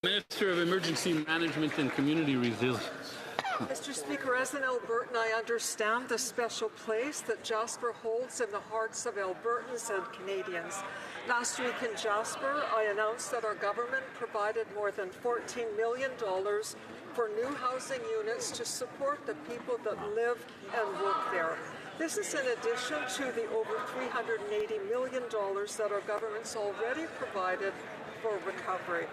Minister of Emergency Management and Community Resilience. Mr. Speaker, as an Albertan, I understand the special place that Jasper holds in the hearts of Albertans and Canadians. Last week in Jasper, I announced that our government provided more than $14 million for new housing units to support the people that live and work there. This is in addition to the over $380 million that our government's already provided for recovery.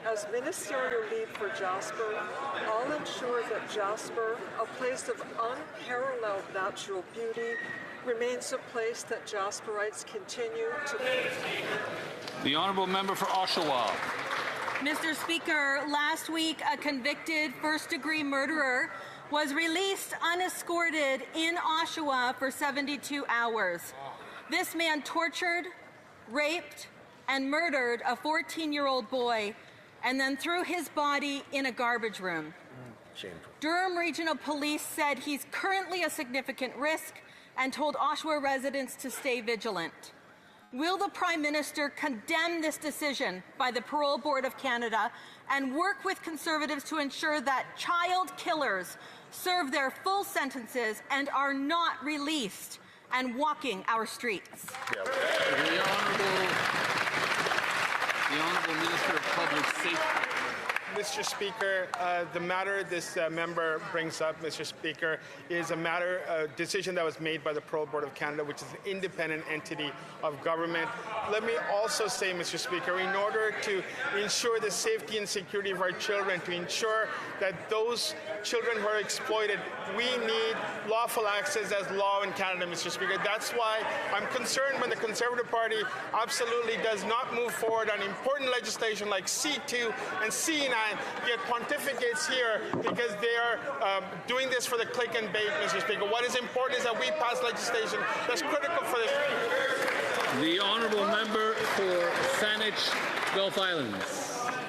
As ministerial lead for Jasper, I'll ensure that Jasper, a place of unparalleled natural beauty, remains a place that Jasperites continue to visit. The honourable member for Oshawa. Mr. Speaker, last week a convicted first-degree murderer was released unescorted in Oshawa for 72 hours. This man tortured, raped, and murdered a 14-year-old boy and then threw his body in a garbage room. Shameful. Durham Regional Police said he's currently a significant risk and told Oshawa residents to stay vigilant. Will the Prime Minister condemn this decision by the Parole Board of Canada and work with Conservatives to ensure that child killers serve their full sentences and are not released and walking our streets? The Honourable Minister of Public Safety. Mr. Speaker, the matter this member brings up, Mr. Speaker, is a decision that was made by the Parole Board of Canada, which is an independent entity of government. Let me also say, Mr. Speaker, in order to ensure the safety and security of our children, to ensure that those children who are exploited, we need lawful access as law in Canada, Mr. Speaker. That's why I'm concerned when the Conservative Party absolutely does not move forward on important legislation like C2 and C9, yet pontificates here because they are doing this for the click and bait, Mr. Speaker. What is important is that we pass legislation that's critical for this. The honourable member for Saanich, Gulf Islands.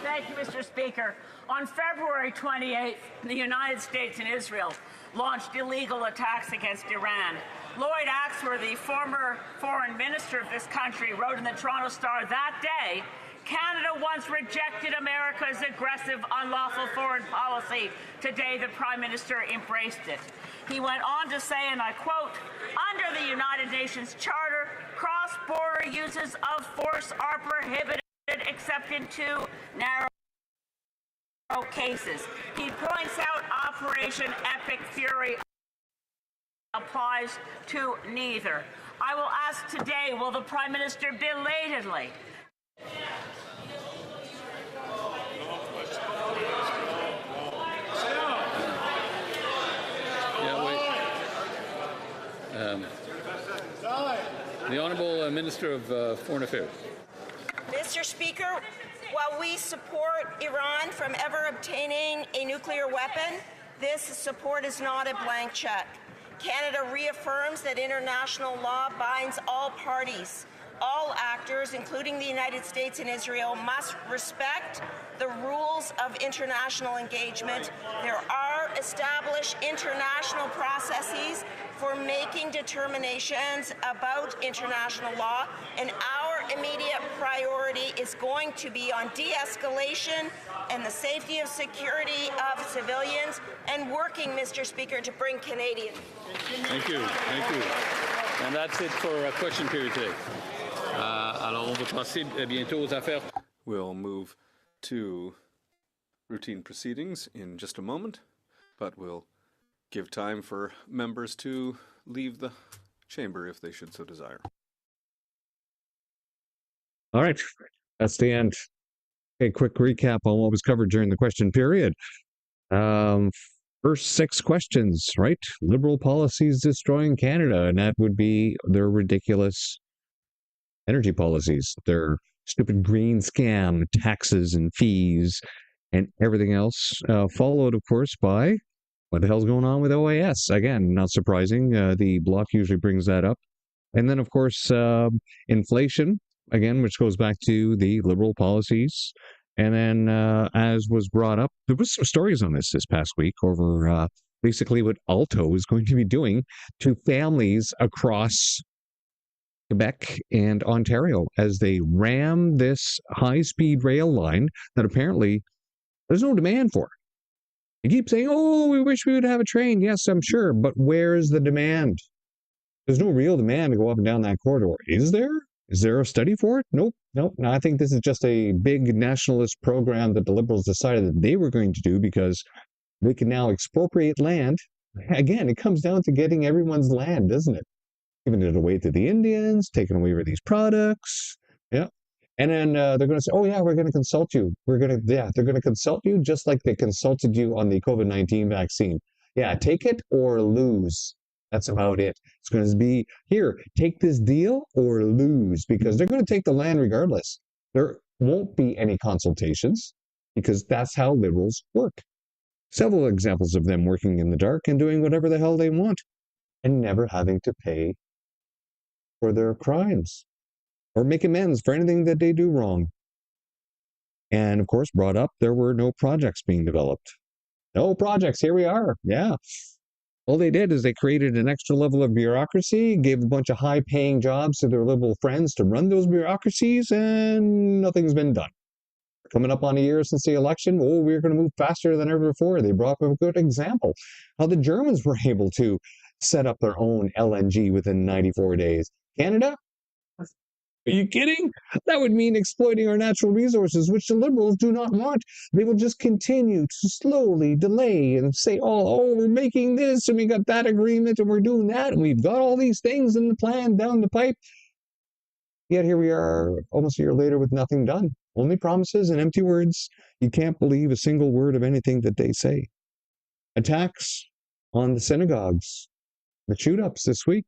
Thank you, Mr. Speaker. On February 28th, the United States and Israel launched illegal attacks against Iran. Lloyd Axworthy, former foreign minister of this country, wrote in the Toronto Star that day, Canada once rejected America's aggressive, unlawful foreign policy. Today, the Prime Minister embraced it. He went on to say, and I quote, under the United Nations Charter, cross-border uses of force are prohibited except in two narrow cases. He points out Operation Epic Fury applies to neither. I will ask today, will the Prime Minister belatedly The Honourable Minister of Foreign Affairs. Mr. Speaker, while we support Iran from ever obtaining a nuclear weapon, this support is not a blank check. Canada reaffirms that international law binds all parties. All actors, including the United States and Israel, must respect the rules of international engagement. There are established international processes for making determinations about international law, and our immediate priority is going to be on de-escalation and the safety and security of civilians and working, Mr. Speaker, to bring Canadians. Thank you. Thank you. And that's it for question period today. Alors, on va passer bientôt aux affaires. We'll move to routine proceedings in just a moment, but we'll give time for members to leave the chamber if they should so desire. All right, that's the end. A quick recap on what was covered during the question period. First 6 questions, right? Liberal policies destroying Canada, and that would be their ridiculous energy policies, their stupid green scam, taxes and fees, and everything else. Followed, of course, by what the hell's going on with OAS? Again, not surprising. The Bloc usually brings that up. And then, of course, inflation, again, which goes back to the Liberal policies. And then, as was brought up, there was some stories on this past week over basically what Alto is going to be doing to families across Quebec and Ontario as they ram this high-speed rail line that apparently there's no demand for. You keep saying, oh, we wish we would have a train. Yes, I'm sure, but where's the demand? There's no real demand to go up and down that corridor. Is there? Is there a study for it? Nope. No, I think this is just a big nationalist program that the Liberals decided that they were going to do because they can now expropriate land. Again, it comes down to getting everyone's land, doesn't it? Giving it away to the Indians, taking away these products. Yeah. And then they're going to say, oh, yeah, we're going to consult you. They're going to consult you just like they consulted you on the COVID-19 vaccine. Yeah, take it or lose. That's about it. It's going to be, here, take this deal or lose, because they're going to take the land regardless. There won't be any consultations because that's how Liberals work. Several examples of them working in the dark and doing whatever the hell they want and never having to pay for their crimes or make amends for anything that they do wrong. And of course, brought up, there were no projects being developed. No projects. Here we are. Yeah. All they did is they created an extra level of bureaucracy, gave a bunch of high-paying jobs to their Liberal friends to run those bureaucracies, and nothing's been done. Coming up on a year since the election, oh, we're going to move faster than ever before. They brought up a good example, how the Germans were able to set up their own LNG within 94 days. Canada? Are you kidding? That would mean exploiting our natural resources, which the Liberals do not want. They will just continue to slowly delay and say, oh, we're making this, and we got that agreement, and we're doing that, and we've got all these things in the plan down the pipe. Yet here we are, almost a year later, with nothing done. Only promises and empty words. You can't believe a single word of anything that they say. Attacks on the synagogues, the shoot-ups this week.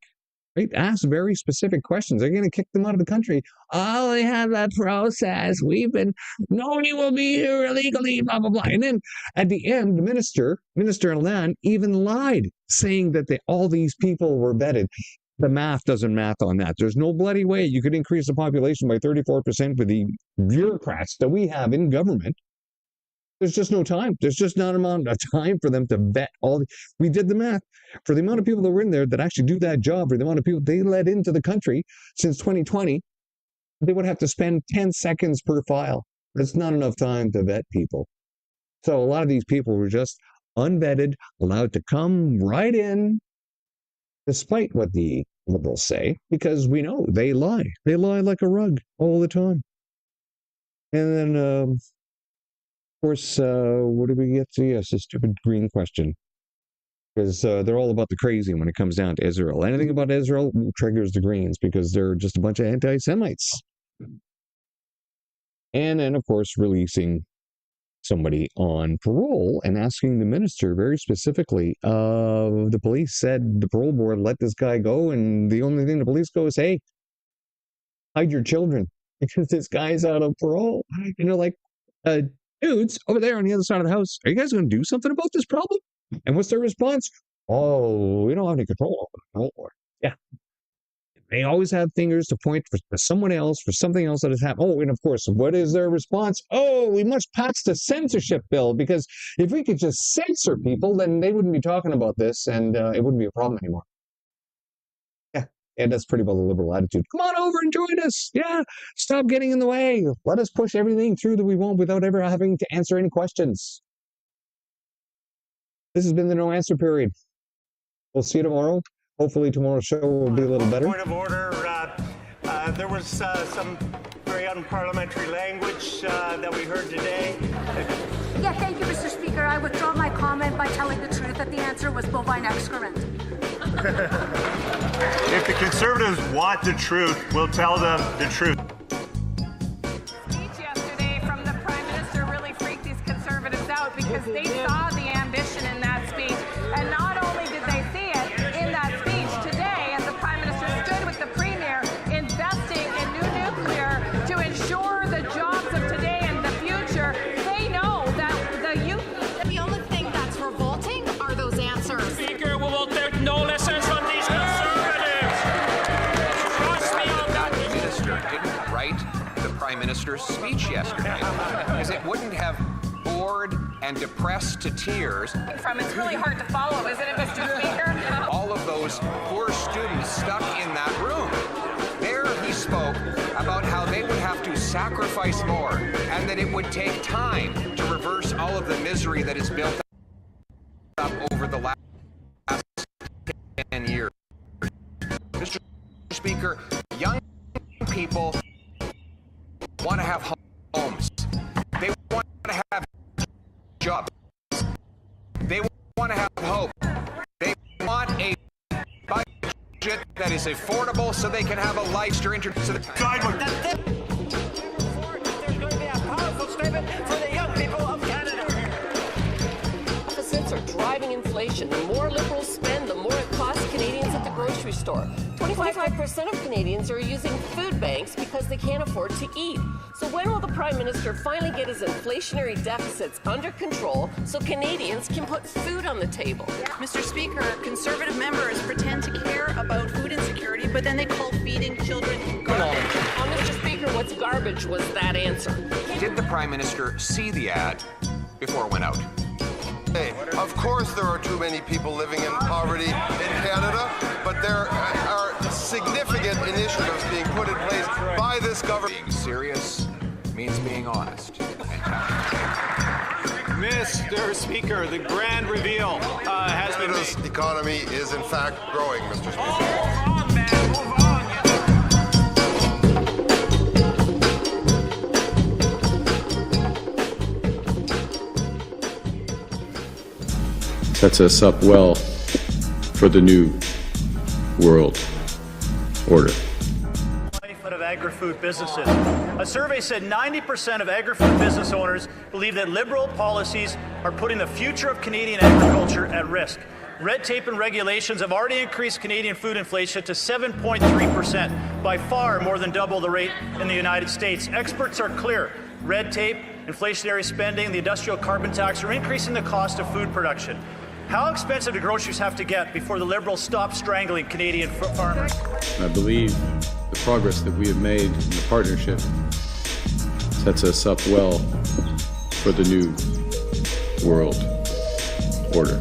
Right? Ask very specific questions. They're going to kick them out of the country. Oh, they have that process. Nobody will be here illegally, blah, blah, blah. And then at the end, the Minister Alain, even lied, saying that all these people were vetted. The math doesn't math on that. There's no bloody way you could increase the population by 34% with the bureaucrats that we have in government. There's just no time. There's just not amount of time for them to vet we did the math. For the amount of people that were in there that actually do that job, for the amount of people they let into the country since 2020, they would have to spend 10 seconds per file. That's not enough time to vet people. So a lot of these people were just unvetted, allowed to come right in, despite what the Liberals say, because we know they lie. They lie like a rug all the time. And then, of course, what do we get to? Yes, a stupid green question. Because they're all about the crazy when it comes down to Israel. Anything about Israel triggers the Greens because they're just a bunch of anti-Semites. And then, of course, releasing somebody on parole and asking the minister very specifically, the police said the parole board let this guy go, and the only thing the police go is, hey, hide your children because this guy's out on parole. Like, dudes over there on the other side of the house, are you guys going to do something about this problem? And what's their response? Oh, we don't have any control over it. Yeah. They always have fingers to point for someone else, for something else that has happened. Oh, and of course, what is their response? Oh, we must pass the censorship bill, because if we could just censor people, then they wouldn't be talking about this, and it wouldn't be a problem anymore. Yeah, and that's pretty well the Liberal attitude. Come on over and join us. Yeah, stop getting in the way. Let us push everything through that we want without ever having to answer any questions. This has been the No Answer Period. We'll see you tomorrow. Hopefully tomorrow's show will be a little better. Point of order, there was some very unparliamentary language that we heard today. Yeah, thank you, Mr. Speaker. I withdraw my comment by telling the truth that the answer was bovine excrement. If the Conservatives want the truth, we'll tell them the truth. Speech yesterday from the Prime Minister really freaked these Conservatives out because they saw the ambition in that speech. write the Prime Minister's speech yesterday, because it wouldn't have bored and depressed to tears. It's really hard to follow, isn't it, Mr. Speaker? All of those poor students stuck in that room. There he spoke about how they would have to sacrifice more and that it would take time to reverse all of the misery that is built up over the last 10 years. Mr. Speaker, young people want to have homes. They want to have jobs. They want to have hope. They want a budget that is affordable so they can have a life to enter to the guidebook. There's going to be a powerful statement for the young people of Canada. Deficits are driving inflation. The more Liberals spend, the more it costs Canadians at the grocery store. 25% of Canadians are using food banks because they can't afford to eat. So when will the Prime Minister finally get his inflationary deficits under control so Canadians can put food on the table? Mr. Speaker, Conservative members pretend to care about food insecurity, but then they call feeding children garbage. Mr. Speaker, what's garbage was that answer? Did the Prime Minister see the ad before it went out? Of course there are too many people living in poverty in Canada, but there are significant initiatives being put in place by this government. Being serious means being honest. Mr. Speaker, the grand reveal has been made. Canada's economy is in fact growing, Mr. Speaker. Move on, man, move on. Sets us up well for the new world order. Of agri-food businesses. A survey said 90% of agri-food business owners believe that Liberal policies are putting the future of Canadian agriculture at risk. Red tape and regulations have already increased Canadian food inflation to 7.3%, by far more than double the rate in the United States. Experts are clear. Red tape, inflationary spending, the industrial carbon tax are increasing the cost of food production. How expensive do groceries have to get before the Liberals stop strangling Canadian farmers? I believe the progress that we have made in the partnership sets us up well for the new world order.